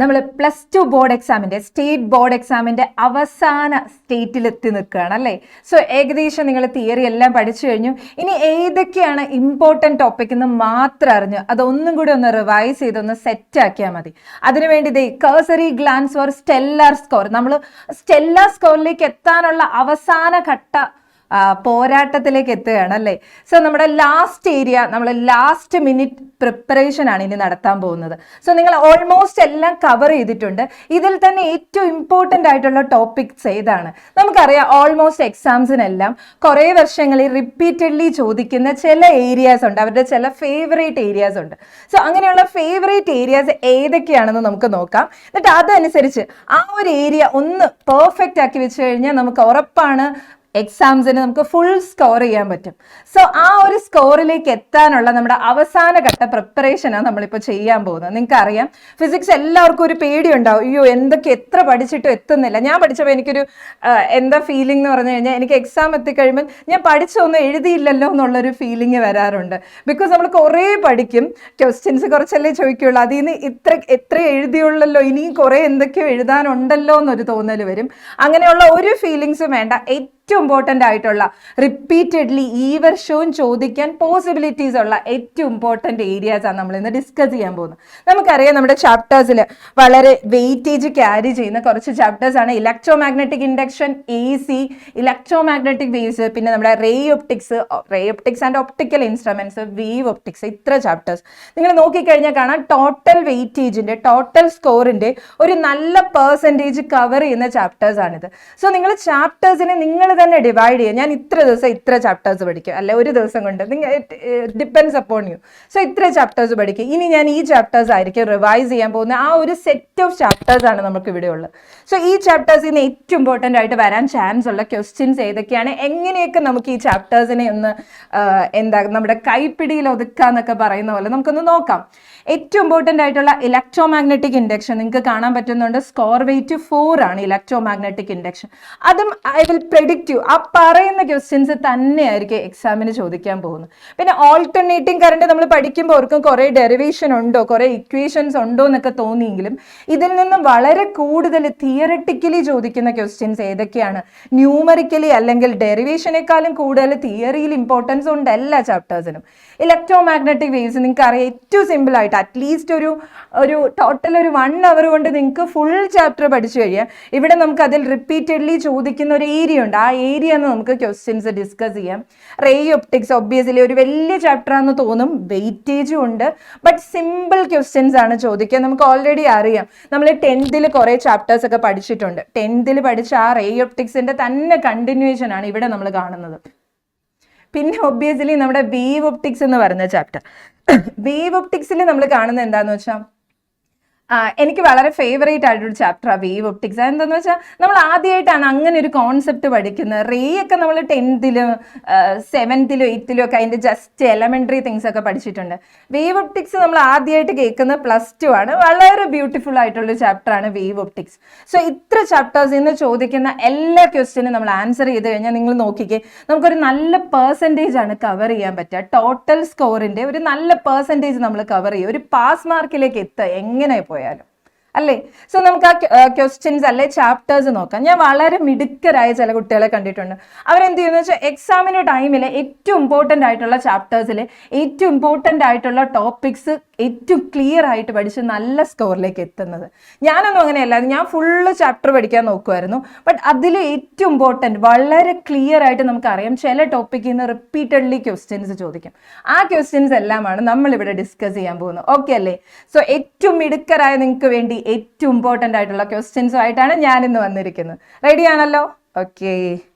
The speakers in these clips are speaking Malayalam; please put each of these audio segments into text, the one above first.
നമ്മൾ +2 ബോർഡ് എക്സാമിൻ്റെ സ്റ്റേറ്റ് ബോർഡ് എക്സാമിൻ്റെ അവസാന സ്റ്റേറ്റിലെത്തി നിൽക്കുകയാണ് അല്ലേ. സോ ഏകദേശം നിങ്ങൾ തിയറി എല്ലാം പഠിച്ചു കഴിഞ്ഞു. ഇനി ഏതൊക്കെയാണ് ഇമ്പോർട്ടൻറ്റ് ടോപ്പിക് എന്ന് മാത്രം അറിഞ്ഞു അതൊന്നും കൂടി ഒന്ന് റിവൈസ് ചെയ്തൊന്ന് സെറ്റ് ആക്കിയാൽ മതി. അതിനുവേണ്ടി ഇതേ കഴ്സറി ഗ്ലാൻസ് ഫോർ സ്റ്റെല്ലാർ സ്കോർ, നമ്മൾ സ്റ്റെല്ലാർ സ്കോറിലേക്ക് എത്താനുള്ള അവസാന ഘട്ട പോരാട്ടത്തിലേക്ക് എത്തുകയാണ് അല്ലേ. സോ നമ്മുടെ ലാസ്റ്റ് ഏരിയ, നമ്മൾ ലാസ്റ്റ് മിനിറ്റ് പ്രിപ്പറേഷൻ ആണ് ഇനി നടത്താൻ പോകുന്നത്. സോ നിങ്ങൾ ഓൾമോസ്റ്റ് എല്ലാം കവർ ചെയ്തിട്ടുണ്ട്. ഇതിൽ തന്നെ ഏറ്റവും ഇമ്പോർട്ടൻ്റ് ആയിട്ടുള്ള ടോപ്പിക്സ് ഏതാണ്? നമുക്കറിയാം, ഓൾമോസ്റ്റ് എക്സാംസിനെല്ലാം കുറേ വർഷങ്ങളിൽ റിപ്പീറ്റഡ്ലി ചോദിക്കുന്ന ചില ഏരിയാസ് ഉണ്ട്, അവരുടെ ചില ഫേവറേറ്റ് ഏരിയാസ് ഉണ്ട്. സോ അങ്ങനെയുള്ള ഫേവറേറ്റ് ഏരിയാസ് ഏതൊക്കെയാണെന്ന് നമുക്ക് നോക്കാം. എന്നിട്ട് അതനുസരിച്ച് ആ ഒരു ഏരിയ ഒന്ന് പെർഫെക്റ്റ് ആക്കി വെച്ച് കഴിഞ്ഞാൽ നമുക്ക് ഉറപ്പാണ് എക്സാംസിന് നമുക്ക് ഫുൾ സ്കോർ ചെയ്യാൻ പറ്റും. സോ ആ ഒരു സ്കോറിലേക്ക് എത്താനുള്ള നമ്മുടെ അവസാന ഘട്ട പ്രിപ്പറേഷനാണ് നമ്മളിപ്പോൾ ചെയ്യാൻ പോകുന്നത്. നിങ്ങൾക്ക് അറിയാം, ഫിസിക്സ് എല്ലാവർക്കും ഒരു പേടിയുണ്ടാവും, അയ്യോ എന്തൊക്കെ എത്ര പഠിച്ചിട്ടും എത്തുന്നില്ല. ഞാൻ പഠിച്ചപ്പോൾ എനിക്കൊരു എന്താ ഫീലിംഗ് എന്ന് പറഞ്ഞു കഴിഞ്ഞാൽ, എനിക്ക് എക്സാം എത്തിക്കഴിയുമ്പോൾ ഞാൻ പഠിച്ചൊന്നും എഴുതിയില്ലല്ലോ എന്നുള്ളൊരു ഫീലിംഗ് വരാറുണ്ട്. ബിക്കോസ് നമ്മൾ കുറേ പഠിക്കും, ക്വസ്റ്റ്യൻസ് കുറച്ചല്ലേ ചോദിക്കുകയുള്ളൂ, അതിൽ നിന്ന് എത്ര എഴുതിയുള്ളല്ലോ, ഇനിയും കുറേ എന്തൊക്കെയോ എഴുതാനുണ്ടല്ലോ എന്നൊരു തോന്നൽ വരും. അങ്ങനെയുള്ള ഒരു ഫീലിങ്സും വേണ്ട. ഏറ്റവും ഇമ്പോർട്ടൻ്റ് ആയിട്ടുള്ള റിപ്പീറ്റഡ്ലി ഈ വർഷവും ചോദിക്കാൻ പോസിബിലിറ്റീസ് ഉള്ള ഏറ്റവും ഇമ്പോർട്ടൻ്റ് ഏരിയാസാണ് നമ്മൾ ഇന്ന് ഡിസ്കസ് ചെയ്യാൻ പോകുന്നത്. നമുക്കറിയാം, നമ്മുടെ ചാപ്റ്റേഴ്സിൽ വളരെ വെയിറ്റേജ് ക്യാരി ചെയ്യുന്ന കുറച്ച് ചാപ്റ്റേഴ്സാണ് electromagnetic induction, AC, electromagnetic waves, പിന്നെ നമ്മുടെ ray optics and optical instruments, wave optics, ഇത്ര ചാപ്റ്റേഴ്സ് നിങ്ങൾ നോക്കിക്കഴിഞ്ഞാൽ കാണാം ടോട്ടൽ വെയിറ്റേജിൻ്റെ, ടോട്ടൽ സ്കോറിൻ്റെ ഒരു നല്ല പെർസെൻറ്റേജ് കവർ ചെയ്യുന്ന ചാപ്റ്റേഴ്സാണിത്. സോ നിങ്ങൾ ചാപ്റ്റേഴ്സിനെ നിങ്ങൾ തന്നെ ഡിവൈഡ് ചെയ്യുക. ഞാൻ ഇത്ര ദിവസം ഇത്ര ചാപ്റ്റേഴ്സ് പഠിക്കും, അല്ലെ ഒരു ദിവസം കൊണ്ട്, നിങ്ങൾ ഡിപ്പെൻഡ്സ് അപ്പോൺ യു. സോ ഇത്ര ചാപ്റ്റേഴ്സ് പഠിക്കും, ഇനി ഞാൻ ഈ ചാപ്റ്റേഴ്സ് ആയിരിക്കും റിവൈസ് ചെയ്യാൻ പോകുന്ന. ആ ഒരു സെറ്റ് ഓഫ് ചാപ്റ്റേഴ്സ് ആണ് നമുക്ക് ഇവിടെ ഉള്ളത്. സോ ഈ ചാപ്റ്റേഴ്സിൽ നിന്ന് ഏറ്റവും ഇമ്പോർട്ടൻ്റ് ആയിട്ട് വരാൻ ചാൻസ് ഉള്ള ക്വസ്റ്റ്യൻസ് ഏതൊക്കെയാണ്, എങ്ങനെയൊക്കെ നമുക്ക് ഈ ചാപ്റ്റേഴ്സിനെ ഒന്ന് നമ്മുടെ കൈപ്പിടിയിൽ ഒതുക്കാന്നൊക്കെ പറയുന്ന പോലെ നമുക്കൊന്ന് നോക്കാം. ഏറ്റവും ഇമ്പോർട്ടൻ്റ് ആയിട്ടുള്ള ഇലക്ട്രോ മാഗ്നറ്റിക് ഇൻഡക്ഷൻ നിങ്ങൾക്ക് കാണാൻ പറ്റുന്നുണ്ട്. സ്കോർ വെയിറ്റ് 4 ആണ് ഇലക്ട്രോ മാഗ്നറ്റിക് ഇൻഡക്ഷൻ. അതും ഐ വിൽ പ്രെഡിക്റ്റ് യു, ആ പറയുന്ന ക്വസ്റ്റ്യൻസ് തന്നെയായിരിക്കും എക്സാമിന് ചോദിക്കാൻ പോകുന്നത്. പിന്നെ ഓൾട്ടർനേറ്റിംഗ് കറണ്ട് നമ്മൾ പഠിക്കുമ്പോൾ ഓർക്കും കുറേ ഡെറിവേഷൻ ഉണ്ടോ, കുറേ ഇക്വേഷൻസ് ഉണ്ടോ എന്നൊക്കെ തോന്നിയെങ്കിലും ഇതിൽ നിന്നും വളരെ കൂടുതൽ തിയററ്റിക്കലി ചോദിക്കുന്ന ക്വസ്റ്റ്യൻസ് ഏതൊക്കെയാണ്, ന്യൂമറിക്കലി അല്ലെങ്കിൽ ഡെറിവേഷനേക്കാളും കൂടുതൽ തിയറിയിൽ ഇമ്പോർട്ടൻസ് ഉണ്ട് എല്ലാ ചാപ്റ്റേഴ്സിനും. ഇലക്ട്രോ മാഗ്നറ്റിക് വേവ്സ് നിങ്ങൾക്ക് അറിയാം, ഏറ്റവും സിമ്പിൾ ആയിട്ട് അറ്റ്ലീസ്റ്റ് ഒരു ടോട്ടൽ ഒരു 1 hour കൊണ്ട് നിങ്ങൾക്ക് ഫുൾ ചാപ്റ്റർ പഠിച്ചു കഴിയാം. ഇവിടെ നമുക്ക് അതിൽ റിപ്പീറ്റഡ്ലി ചോദിക്കുന്ന ഒരു ഏരിയ ഉണ്ട്, ആ ഏരിയ നമുക്ക് ക്വസ്റ്റ്യൻസ് ഡിസ്കസ് ചെയ്യാം. റേ ഒപ്റ്റിക്സ് ഒബ്വിയസ്ലി ഒരു വലിയ ചാപ്റ്റർ ആണെന്ന് തോന്നും, വെയിറ്റേജും ഉണ്ട്, ബട്ട് സിമ്പിൾ ക്വസ്റ്റ്യൻസ് ആണ് ചോദിക്കുക. നമുക്ക് ഓൾറെഡി അറിയാം, നമ്മൾ 10th കുറേ ചാപ്റ്റേഴ്സ് ഒക്കെ പഠിച്ചിട്ടുണ്ട്. 10th പഠിച്ച ആ റേ ഒപ്റ്റിക്സിന്റെ തന്നെ കണ്ടിന്യൂവേഷൻ ആണ് ഇവിടെ നമ്മൾ കാണുന്നത്. പിന്നെ ഒബ്വിയസ്ലി നമ്മുടെ വേവ് ഒപ്റ്റിക്സ് എന്ന് പറയുന്ന ചാപ്റ്റർ, വേവ് ഒപ്റ്റിക്സിൽ നമ്മൾ കാണുന്നത് എന്താണെന്ന് വെച്ചാൽ, എനിക്ക് വളരെ ഫേവറേറ്റ് ആയിട്ടൊരു ചാപ്റ്ററാണ് വേവ് ഒപ്റ്റിക്സ്. എന്താണെന്ന് വെച്ചാൽ നമ്മൾ ആദ്യമായിട്ടാണ് അങ്ങനെ ഒരു കോൺസെപ്റ്റ് പഠിക്കുന്നത്. റേ ഒക്കെ നമ്മൾ 10th 7th 8th ഒക്കെ അതിൻ്റെ ജസ്റ്റ് എലമെൻ്ററി തിങ്സ് ഒക്കെ പഠിച്ചിട്ടുണ്ട്. വേവ് ഒപ്റ്റിക്സ് നമ്മൾ ആദ്യമായിട്ട് കേൾക്കുന്നത് +2 ആണ്. വളരെ ബ്യൂട്ടിഫുൾ ആയിട്ടുള്ള ചാപ്റ്ററാണ് വേവ് ഒപ്റ്റിക്സ്. സോ ഇത്ര ചാപ്റ്റേഴ്സിൽ നിന്ന് ചോദിക്കുന്ന എല്ലാ ക്വസ്റ്റ്യനും നമ്മൾ ആൻസർ ചെയ്ത് കഴിഞ്ഞാൽ നിങ്ങൾ നോക്കിക്കേ, നമുക്കൊരു നല്ല പെർസെൻറ്റേജ് ആണ് കവർ ചെയ്യാൻ പറ്റുക. ടോട്ടൽ സ്കോറിൻ്റെ ഒരു നല്ല പെർസെൻറ്റേജ് നമ്മൾ കവർ ചെയ്യും, ഒരു പാസ് മാർക്കിലേക്ക് എത്തുക എങ്ങനെ പോയാലും അല്ലേ. സോ നമുക്ക് ആ ക്വസ്റ്റ്യൻസ് അല്ലെ ചാപ്റ്റേഴ്സ് നോക്കാം. ഞാൻ വളരെ മിടുക്കരായ ചില കുട്ടികളെ കണ്ടിട്ടുണ്ട്. അവരെന്ത് ചെയ്യുന്നത് വെച്ചാൽ എക്സാമിൻ്റെ ടൈമിൽ ഏറ്റവും ഇമ്പോർട്ടൻ്റ് ആയിട്ടുള്ള ചാപ്റ്റേഴ്സിൽ ഏറ്റവും ഇമ്പോർട്ടൻ്റ് ആയിട്ടുള്ള ടോപ്പിക്സ് ഏറ്റവും ക്ലിയർ ആയിട്ട് പഠിച്ച് നല്ല സ്കോറിലേക്ക് എത്തുന്നത്. ഞാനൊന്നും അങ്ങനെയല്ല, ഞാൻ ഫുള്ള് ചാപ്റ്റർ പഠിക്കാൻ നോക്കുമായിരുന്നു. ബട്ട് അതിൽ ഏറ്റവും ഇമ്പോർട്ടൻറ്റ് വളരെ ക്ലിയർ ആയിട്ട് നമുക്കറിയാം ചില ടോപ്പിക്കിൽ നിന്ന് റിപ്പീറ്റഡ്ലി ക്വസ്റ്റ്യൻസ് ചോദിക്കും. ആ ക്വസ്റ്റ്യൻസ് എല്ലാമാണ് നമ്മളിവിടെ ഡിസ്കസ് ചെയ്യാൻ പോകുന്നത്. ഓക്കെ അല്ലേ? സോ ഏറ്റവും മിടുക്കരായ നിങ്ങൾക്ക് വേണ്ടി ഏറ്റവും ഇമ്പോർട്ടൻ്റ് ആയിട്ടുള്ള ക്വസ്റ്റ്യൻസുമായിട്ടാണ് ഞാനിന്ന് വന്നിരിക്കുന്നത്. റെഡി ആണല്ലോ? ഓക്കെ.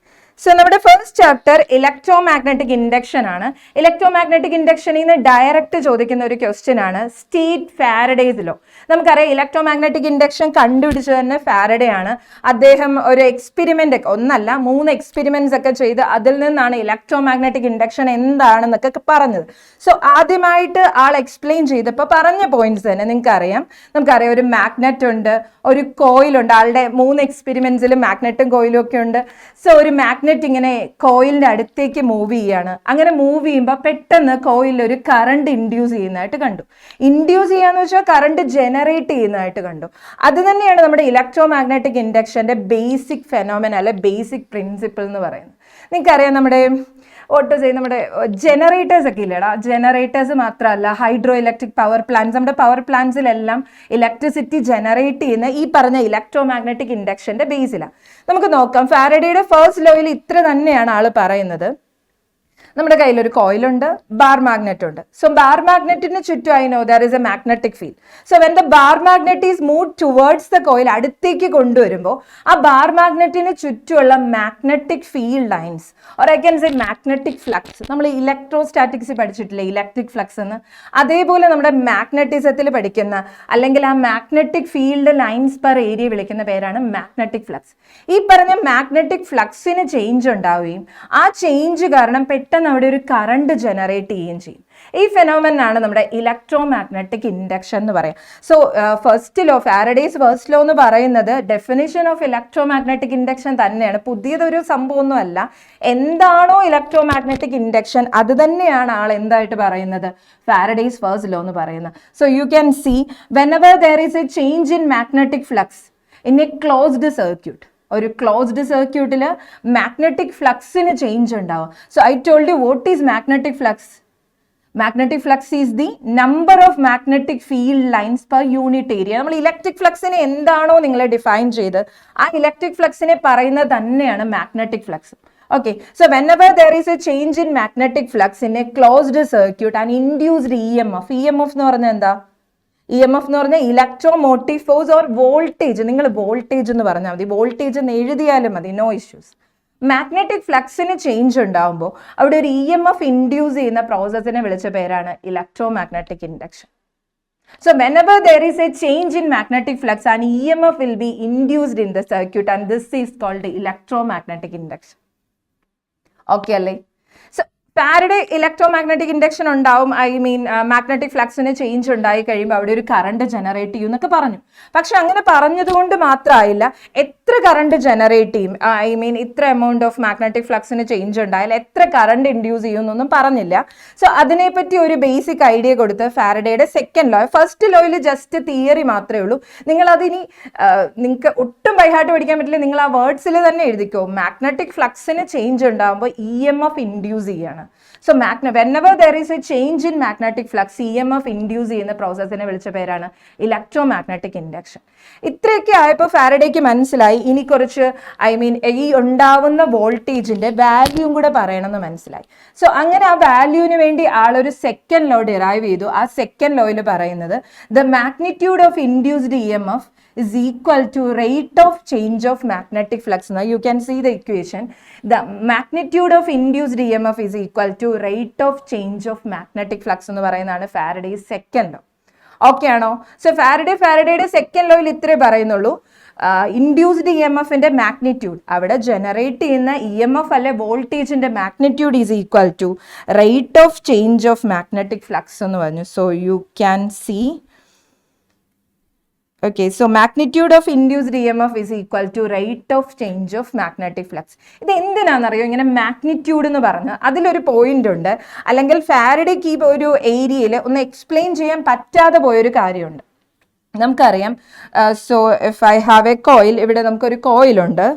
സോ നമ്മുടെ first chapter electro magnetic induction ആണ്. ഇലക്ട്രോ മാഗ്നറ്റിക് ഇൻഡക്ഷനിൽ നിന്ന് ഡയറക്റ്റ് ചോദിക്കുന്ന ഒരു ക്വസ്റ്റ്യൻ ആണ് സ്റ്റേറ്റ് ഫാരഡേസ് ലോ. നമുക്കറിയാം, ഇലക്ട്രോ മാഗ്നറ്റിക് ഇൻഡക്ഷൻ കണ്ടുപിടിച്ചത് തന്നെ ഫാരഡേ ആണ്. അദ്ദേഹം ഒരു എക്സ്പെരിമെന്റ് ഒക്കെ, ഒന്നല്ല 3 എക്സ്പെരിമെന്റ്സ് ഒക്കെ ചെയ്ത് അതിൽ നിന്നാണ് ഇലക്ട്രോ മാഗ്നറ്റിക് ഇൻഡക്ഷൻ എന്താണെന്നൊക്കെ പറഞ്ഞത്. സോ ആദ്യമായിട്ട് ആൾ എക്സ്പ്ലെയിൻ ചെയ്തപ്പോൾ പറഞ്ഞ പോയിന്റ്സ് തന്നെ നമുക്കറിയാം. ഒരു മാഗ്നറ്റ് ഉണ്ട്, ഒരു കോയിലുണ്ട്. ആളുടെ 3 എക്സ്പെരിമെന്റ്സിലും മാഗ്നറ്റും കോയിലും ഒക്കെ ഉണ്ട്. സോ ഒരു മാഗ്നറ്റ് മാഗ്നറ്റ് ഇങ്ങനെ കോയിലിന്റെ അടുത്തേക്ക് മൂവ് ചെയ്യാണ്. അങ്ങനെ മൂവ് ചെയ്യുമ്പോൾ പെട്ടെന്ന് കോയിലിൽ ഒരു കറണ്ട് ഇൻഡ്യൂസ് ചെയ്യുന്നതായിട്ട് കണ്ടു. ഇൻഡ്യൂസ് ചെയ്യാന്ന് വെച്ചാൽ കറണ്ട് ജനറേറ്റ് ചെയ്യുന്നതായിട്ട് കണ്ടു. അത് തന്നെയാണ് നമ്മുടെ ഇലക്ട്രോ മാഗ്നറ്റിക് ഇൻഡക്ഷന്റെ ബേസിക് ഫെനോമെന അല്ലെ ബേസിക് പ്രിൻസിപ്പിൾ എന്ന് പറയുന്നത്. നിങ്ങൾക്കറിയാം നമ്മുടെ നമ്മുടെ ജനറേറ്റേഴ്സ് ഒക്കെ ഇല്ലേടാ, ജനറേറ്റേഴ്സ് മാത്രമല്ല ഹൈഡ്രോ ഇലക്ട്രിക് പവർ പ്ലാന്റ്സ്, നമ്മുടെ പവർ പ്ലാന്റ്സിലെല്ലാം ഇലക്ട്രിസിറ്റി ജനറേറ്റ് ചെയ്യുന്ന ഈ പറഞ്ഞ ഇലക്ട്രോ മാഗ്നറ്റിക് ഇൻഡക്ഷന്റെ ബേസിലാണ്. നമുക്ക് നോക്കാം, ഫാരഡേയുടെ ഫസ്റ്റ് ലോയിൽ ഇത്ര തന്നെയാണ് ആള് പറയുന്നത്. നമ്മുടെ കയ്യിൽ ഒരു കോയിലുണ്ട്, ബാർ മാഗ്നറ്റ് ഉണ്ട്. സോ ബാർ മാഗ്നറ്റിന് ചുറ്റും I know there is A magnetic field. So when the bar magnet is move towards the coil, അടുത്തേക്ക് കൊണ്ടുവരുമ്പോൾ ആ ബാർ മാഗ്നറ്റിന് ചുറ്റുമുള്ള magnetic field lines or I can say magnetic flux, നമ്മൾ ഇലക്ട്രോസ്റ്റാറ്റിക്സ് പഠിച്ചിട്ടില്ലേ ഇലക്ട്രിക് ഫ്ലക്സ് എന്ന്, അതേപോലെ നമ്മുടെ മാഗ്നറ്റിസത്തിൽ പഠിക്കുന്ന അല്ലെങ്കിൽ ആ magnetic field lines per area വിളിക്കുന്ന പേരാണ് മാഗ്നറ്റിക് ഫ്ലക്സ്. ഈ പറഞ്ഞ മാഗ്നറ്റിക് ഫ്ലക്സിന് ചേഞ്ച് ഉണ്ടാവുകയും ആ ചേഞ്ച് കാരണം പെട്ടെന്ന് അവിടെ ഒരു കറണ്ട് ജനറേറ്റ് ചെയ്യുകയും ചെയ്യും. ഈ ഫെനോമെനാണ് നമ്മുടെ ഇലക്ട്രോ മാഗ്നറ്റിക് ഇൻഡക്ഷൻ എന്ന് പറയാം. So first law, Faraday's first law എന്ന് പറയുന്നത് definition of electro magnetic induction തന്നെയാണ്, പുതിയതൊരു സംഭവമൊന്നും അല്ല. എന്താണോ ഇലക്ട്രോ മാഗ്നറ്റിക് ഇൻഡക്ഷൻ അത് തന്നെയാണ് ആൾ എന്തായിട്ട് പറയുന്നത്, ഫാരഡേസ് ഫസ്റ്റ് ലോ എന്ന് പറയുന്നത്. So you can see whenever there is a change in magnetic flux in a closed circuit, ഒരു ക്ലോസ്ഡ് സർക്യൂട്ടിൽ മാഗ്നറ്റിക് ഫ്ലക്സിന് ചേഞ്ച് ഉണ്ടാവും. So I told you what is magnetic flux. Magnetic flux is the number of magnetic field lines per unit area. നമ്മൾ ഇലക്ട്രിക് ഫ്ലക്സിനെ എന്താണോ നിങ്ങൾ ഡിഫൈൻ ചെയ്ത് ആ ഇലക്ട്രിക് ഫ്ലക്സിനെ പറയുന്നത് തന്നെയാണ് magnetic flux. Okay, so whenever there is a change in magnetic flux in a closed circuit and induced EMF, EMF എന്ന് പറഞ്ഞാൽ എന്താ, EMF എന്ന് പറഞ്ഞാൽ ഇലക്ട്രോമോട്ടീവ് ഫോഴ്സ് ഓർ വോൾട്ടേജ്. നിങ്ങൾ വോൾട്ടേജ് എന്ന് പറഞ്ഞാൽ മതി, വോൾട്ടേജ് എന്ന് എഴുതിയാലും മതി, നോ ഇഷ്യൂസ്. മാഗ്നറ്റിക് ഫ്ലക്സിന് ചേഞ്ച് ഉണ്ടാകുമ്പോൾ അവിടെ ഒരു EMF ഇൻഡ്യൂസ് ചെയ്യുന്ന പ്രോസസ്സിനെ വിളിച്ച പേരാണ് electro magnetic induction. So whenever there is a change in magnetic flux, an EMF will be induced in the circuit and this is called electromagnetic induction. Okay അല്ലേ? ഫാരഡേ ഇലക്ട്രോമാഗ്നറ്റിക് ഇൻഡക്ഷൻ ഉണ്ടാവും, ഐ മീൻ മാഗ്നറ്റിക് ഫ്ലക്സിന് ചേഞ്ച് ഉണ്ടായി കഴിയുമ്പോൾ അവിടെ ഒരു കറണ്ട് ജനറേറ്റ് ചെയ്യും എന്നൊക്കെ പറഞ്ഞു. പക്ഷെ അങ്ങനെ പറഞ്ഞതുകൊണ്ട് മാത്രമായില്ല, എത്ര കറണ്ട് ജനറേറ്റ് ചെയ്യും, ഐ മീൻ ഇത്ര എമൗണ്ട് ഓഫ് മാഗ്നറ്റിക് ഫ്ലക്സിന് ചേഞ്ച് ഉണ്ടായാൽ എത്ര കറണ്ട് ഇൻഡ്യൂസ് ചെയ്യും എന്നൊന്നും പറഞ്ഞില്ല. സോ അതിനെപ്പറ്റി ഒരു ബേസിക് ഐഡിയ കൊടുത്ത് ഫാരഡേയുടെ സെക്കൻഡ് ലോ, ഫസ്റ്റ് ലോയിൽ ജസ്റ്റ് തിയറി മാത്രമേ ഉള്ളൂ. നിങ്ങൾ അതിനി നിങ്ങൾക്ക് ഒട്ടും ബൈഹാർട്ട് പഠിക്കാൻ പറ്റില്ല, നിങ്ങൾ ആ വേർഡ്സിൽ തന്നെ എഴുതിക്കോ. മാഗ്നറ്റിക് ഫ്ലക്സിന് ചേഞ്ച് ഉണ്ടാകുമ്പോൾ EMF ഇൻഡ്യൂസ് ചെയ്യാണ്. So whenever there is a change in magnetic flux, EMF induce ചെയ്യുന്ന പ്രോസസ്സിനെ വിളിച്ച പേരാണ് ഇലക്ട്രോമാഗ്നറ്റിക് ഇൻഡക്ഷൻ. ഇത്രയൊക്കെ ആയപ്പോൾ ഫാരഡേക്ക് മനസ്സിലായി ഇനി കുറച്ച് ഈ ഉണ്ടാവുന്ന വോൾട്ടേജിന്റെ വാല്യൂം കൂടെ പറയണമെന്ന് മനസ്സിലായി. സോ അങ്ങനെ ആ വാല്യൂവിന് വേണ്ടി ആളൊരു സെക്കൻഡ് ലോ ഡിറൈവ് ചെയ്തു. ആ സെക്കൻഡ് ലോയിൽ പറയുന്നത് the magnitude of induced EMF is equal to rate of change of magnetic flux. Now you can see the equation. The magnitude of induced EMF is equal to rate of change of magnetic flux എന്ന് പറയുന്നതാണ് ഫാരഡേസ് സെക്കൻഡ് ലോ. ഓക്കെ ആണോ? സോ ഫാരഡേയുടെ സെക്കൻഡ് ലോയിൽ ഇത്രേ പറയുന്നുള്ളൂ, ഇൻഡ്യൂസ്ഡ് EMFന്റെ മാഗ്നിറ്റ്യൂഡ്, അവിടെ ജനറേറ്റ് ചെയ്യുന്ന EMF അല്ലെ വോൾട്ടേജിന്റെ magnitude is equal to rate of change of magnetic flux എന്ന് പറഞ്ഞു. So you can see, okay, so magnitude of induced EMF is equal to rate of change of magnetic flux. ഇത് എന്തിനാണെന്നറിയോ ഇങ്ങനെ മാഗ്നിറ്റ്യൂഡ് എന്ന് പറഞ്ഞ് അതിലൊരു പോയിന്റ് ഉണ്ട്, അല്ലെങ്കിൽ ഫാരഡേക്ക് ഈ ഒരു ഏരിയയിൽ ഒന്ന് എക്സ്പ്ലെയിൻ ചെയ്യാൻ പറ്റാതെ പോയൊരു കാര്യമുണ്ട്. നമുക്കറിയാം, so if I have a coil, ഇവിടെ നമുക്കൊരു കോയിലുണ്ട്.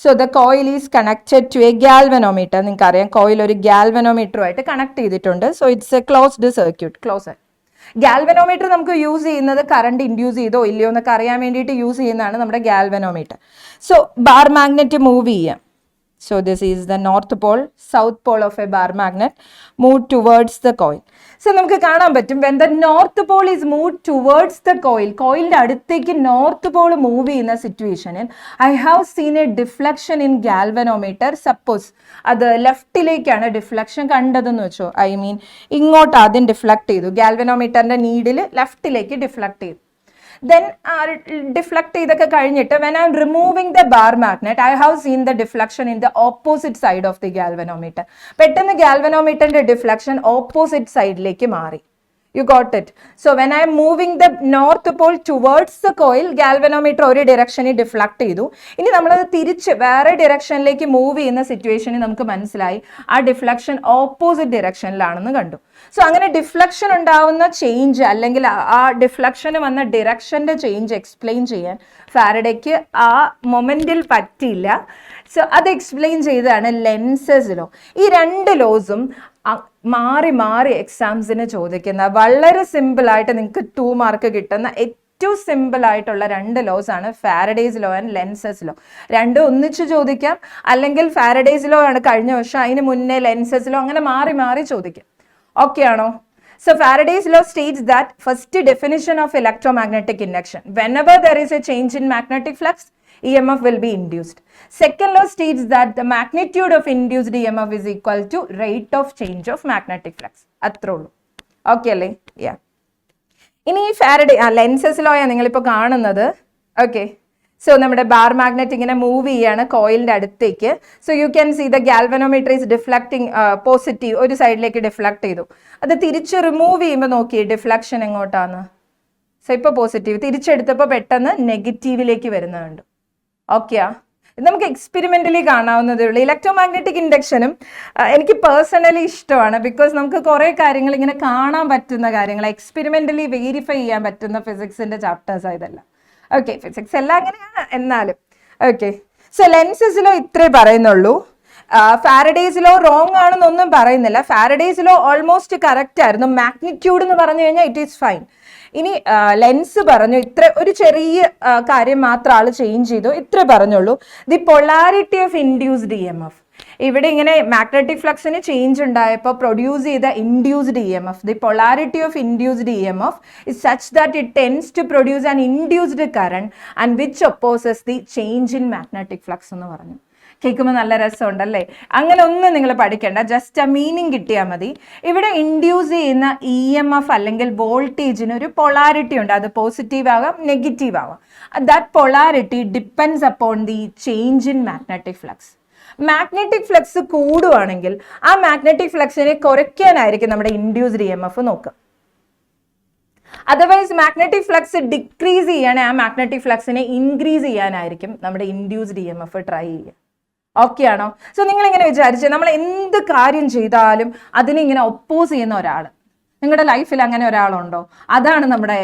So the coil is connected to a galvanometer. നിങ്ങൾക്കറിയാം കോയിൽ ഒരു ഗാൽവനോമീറ്ററുമായിട്ട് കണക്ട് ചെയ്തിട്ടുണ്ട്. So it's a closed circuit, close. Galvanometer നമുക്ക് യൂസ് ചെയ്യുന്നത് കറണ്ട് ഇൻഡ്യൂസ് ചെയ്തോ ഇല്ലയോ എന്നൊക്കെ അറിയാൻ വേണ്ടിയിട്ട് യൂസ് ചെയ്യുന്നതാണ് നമ്മുടെ galvanometer. So bar magnet move ചെയ്യാം. So this is the north pole, south pole of a bar magnet move towards the coil. So നമുക്ക് കാണാൻ പറ്റും when the north pole is moved towards the coil, കോയിലിന്റെ അടുത്തേക്ക് north pole മൂവ് ചെയ്യുന്ന സിറ്റുവേഷനിൽ I have seen a deflection in galvanometer. Suppose അത് ലെഫ്റ്റിലേക്കാണ് ഡിഫ്ലക്ഷൻ കണ്ടതെന്ന് വെച്ചോ, ഐ മീൻ ഇങ്ങോട്ട് ആദ്യം ഡിഫ്ലക്ട് ചെയ്തു, ഗാൽവനോമീറ്ററിന്റെ നീഡിൽ ലെഫ്റ്റിലേക്ക് ഡിഫ്ലക്ട് ചെയ്തു. Then deflect ചെയ്തൊക്കെ കഴിഞ്ഞിട്ട് when I am removing the bar magnet, I have seen the deflection in the opposite side of the galvanometer. പെട്ടെന്ന് ഗാൽവനോമീറ്ററിന്റെ ഡിഫ്ലക്ഷൻ ഓപ്പോസിറ്റ് സൈഡിലേക്ക് മാറി. You got it. So when I am moving the north pole towards the coil, galvanometer ഒരു ഡിറക്ഷനിൽ ഡിഫ്ലക്ട് ചെയ്തു. ഇനി നമ്മളത് തിരിച്ച് വേറെ ഡിറക്ഷനിലേക്ക് മൂവ് ചെയ്യുന്ന സിറ്റുവേഷനിൽ നമുക്ക് മനസ്സിലായി ആ ഡിഫ്ലക്ഷൻ ഓപ്പോസിറ്റ് ഡിറക്ഷനിലാണെന്ന് കണ്ടു. സോ അങ്ങനെ ഡിഫ്ലക്ഷൻ ഉണ്ടാവുന്ന ചേഞ്ച് അല്ലെങ്കിൽ ആ ഡിഫ്ലക്ഷന് വന്ന ഡിറക്ഷന്റെ ചേഞ്ച് എക്സ്പ്ലെയിൻ ചെയ്യാൻ ഫാരഡേക്ക് ആ മൊമെന്റിൽ പറ്റിയില്ല. സോ അത് എക്സ്പ്ലെയിൻ ചെയ്തതാണ് ലെൻസസ് ലോ. ഈ രണ്ട് ലോസും മാറി മാറി എക്സാംസിന് ചോദിക്കുന്ന വളരെ സിമ്പിൾ ആയിട്ട് നിങ്ങൾക്ക് 2 മാർക്ക് കിട്ടുന്ന ഏറ്റവും സിമ്പിൾ ആയിട്ടുള്ള രണ്ട് ലോസ് ആണ് Faraday's law and Lenz's law. രണ്ടും ഒന്നിച്ച് ചോദിക്കാം, അല്ലെങ്കിൽ ഫാരഡേസ് ലോ ആണ് കഴിഞ്ഞ വർഷം, അതിന് മുന്നേ ലെൻസസ് ലോ, അങ്ങനെ മാറി മാറി ചോദിക്കാം. ഓക്കെ ആണോ? So Faraday's law states that first definition of electromagnetic induction, whenever there is a change in magnetic flux, EMF will be induced. Second law states that the magnitude of induced EMF is equal to rate of change of magnetic flux. അത്രയുള്ളൂ. ഓക്കെ അല്ലേ? യാ. ഇനി ഈ ഫാരഡേ ലെൻസസ് ലോ ആണ് നിങ്ങളിപ്പോൾ കാണുന്നത്. ഓക്കെ. സോ നമ്മുടെ ബാർ മാഗ്നറ്റ് ഇങ്ങനെ മൂവ് ചെയ്യാണ് കോയിലിൻ്റെ അടുത്തേക്ക്. So you can see the galvanometer is deflecting positive, ഒരു സൈഡിലേക്ക് ഡിഫ്ലക്ട് ചെയ്തു. അത് തിരിച്ച് റിമൂവ് ചെയ്യുമ്പോൾ നോക്കി ഡിഫ്ലക്ഷൻ എങ്ങോട്ടാണ്. സോ ഇപ്പോൾ പോസിറ്റീവ്, തിരിച്ചെടുത്തപ്പോൾ പെട്ടെന്ന് നെഗറ്റീവിലേക്ക് വരുന്നുണ്ട്. ഓക്കെയാ? ഇത് നമുക്ക് എക്സ്പെരിമെൻ്റലി കാണാവുന്നതേ ഉള്ളൂ. ഇലക്ട്രോ മാഗ്നറ്റിക് ഇൻഡക്ഷനും എനിക്ക് പേഴ്സണലി ഇഷ്ടമാണ്. ബിക്കോസ് നമുക്ക് കുറേ കാര്യങ്ങൾ ഇങ്ങനെ കാണാൻ പറ്റുന്ന കാര്യങ്ങൾ, എക്സ്പെരിമെൻ്റലി വെരിഫൈ ചെയ്യാൻ പറ്റുന്ന ഫിസിക്സിൻ്റെ ചാപ്റ്റേഴ്സാണ് ഇതെല്ലാം. ഓക്കെ, ഫിസിക്സ് എല്ലാം അങ്ങനെയാണ് എന്നാലും. ഓക്കെ, സോ ലെൻസസ് ലോ ഇത്രേ പറയുന്നുള്ളൂ. ഫാരഡേസ് ലോ റോങ് ആണെന്നൊന്നും പറയുന്നില്ല. ഫാരഡേസ് ലോ ഓൾമോസ്റ്റ് കറക്റ്റ് ആയിരുന്നു. മാഗ്നിറ്റ്യൂഡ് എന്ന് പറഞ്ഞു കഴിഞ്ഞാൽ ഇറ്റ് ഈസ് ഫൈൻ. ഇനി ലെൻസ് പറഞ്ഞു, ഇത്ര ഒരു ചെറിയ കാര്യം മാത്രം ആൾ ചേഞ്ച് ചെയ്തു, ഇത്ര പറഞ്ഞുള്ളൂ. The polarity of induced EMF. ഇവിടെ ഇങ്ങനെ മാഗ്നറ്റിക് ഫ്ലക്സിന് ചേഞ്ച് ഉണ്ടായപ്പോൾ പ്രൊഡ്യൂസ് ചെയ്ത induced EMF, the polarity of induced EMF is such that it tends to produce an induced current and which opposes the change in magnetic flux എന്ന് പറഞ്ഞു. കേൾക്കുമ്പോൾ നല്ല രസമുണ്ടല്ലേ? അങ്ങനെ ഒന്നും നിങ്ങൾ പഠിക്കേണ്ട, ജസ്റ്റ് ആ മീനിങ് കിട്ടിയാൽ മതി. ഇവിടെ ഇൻഡ്യൂസ് ചെയ്യുന്ന EMF അല്ലെങ്കിൽ വോൾട്ടേജിന് ഒരു പൊളാരിറ്റി ഉണ്ട്. അത് പോസിറ്റീവ് ആകാം, നെഗറ്റീവ് ആകാം. That polarity depends upon the change in magnetic flux. Magnetic flux കൂടുവാണെങ്കിൽ ആ മാഗ്നറ്റിക് ഫ്ലക്സിനെ കുറയ്ക്കാനായിരിക്കും നമ്മുടെ ഇൻഡ്യൂസ്ഡ് EMF നോക്കുക. അതർവൈസ് മാഗ്നറ്റിക് ഫ്ലക്സ് ഡിക്രീസ് ചെയ്യുകയാണെങ്കിൽ ആ മാഗ്നറ്റിക് ഫ്ലക്സിനെ ഇൻക്രീസ് ചെയ്യാനായിരിക്കും നമ്മുടെ ഇൻഡ്യൂസ്ഡ് EMF ട്രൈ ചെയ്യുക. ഓക്കെ ആണോ? സോ നിങ്ങൾ ഇങ്ങനെ വിചാരിച്ച് നമ്മൾ എന്ത് കാര്യം ചെയ്താലും അതിനെ ഇങ്ങനെ ഒപ്പോസ് ചെയ്യുന്ന ഒരാൾ നിങ്ങളുടെ ലൈഫിൽ അങ്ങനെ ഒരാളുണ്ടോ? അതാണ് നമ്മുടെ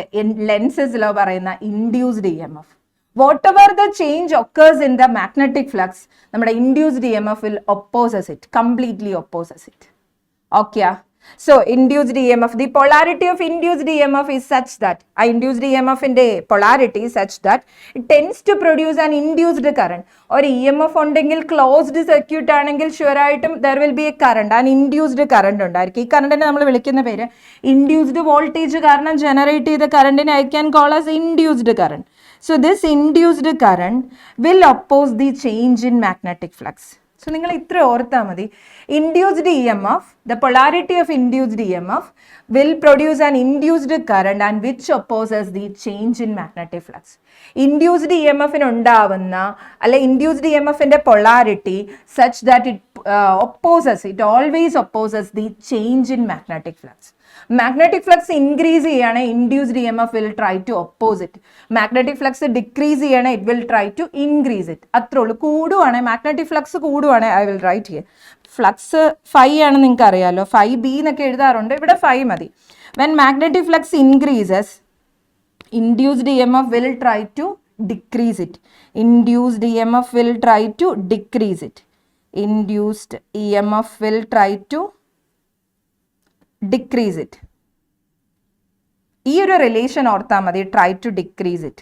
ലെൻസസ് ലോ പറയുന്ന induced EMF. Whatever the change occurs in the magnetic flux, നമ്മുടെ induced EMF will opposes it, completely opposes it. Okay? So, induced EMF, the polarity of induced EMF is such that, induced EMF in the polarity is such that it tends to produce an induced current. Or EMF ഉണ്ടെങ്കിൽ closed circuit ആണെങ്കിൽ sure ആയിട്ടും there will be a current, an induced current ഉണ്ടായിരിക്കും. ഈ കറണ്ടിനെ നമ്മൾ വിളിക്കുന്ന പേര് induced voltage കാരണം ജനറേറ്റ് ചെയ്ത കറണ്ടിനെ I can call as induced current. So this induced current will oppose the change in magnetic flux. So നിങ്ങൾ ഇത്ര ഓർത്താൽ മതി. Induced EMF, the polarity of induced EMF will produce an induced current and which opposes the change in magnetic flux. Induced EMFന് ഉണ്ടാവുന്ന അല്ലെ induced EMFന്റെ polarity such that it always opposes the change in magnetic flux. Magnetic flux increase ചെയ്യാണ്, induced EMF will try to oppose it. Magnetic flux decrease ചെയ്യാണ്, it will try to increase it. അത്രേ ഉള്ളൂ. കൂടുവാണ് മാഗ്നറ്റിക് ഫ്ലക്സ് കൂടുവാണ്, I will write here. Flux phi ആണ് നിങ്ങൾക്ക് അറിയാമല്ലോ, 5B എന്നൊക്കെ എഴുതാറുണ്ട്, ഇവിടെ 5 മതി. When magnetic flux increases, induced EMF will try to decrease it. Induced EMF will try to decrease it. Induced EMF will try to decrease it. ഈ ഒരു റിലേഷൻ ഓർത്താൽ മതി, try to decrease it.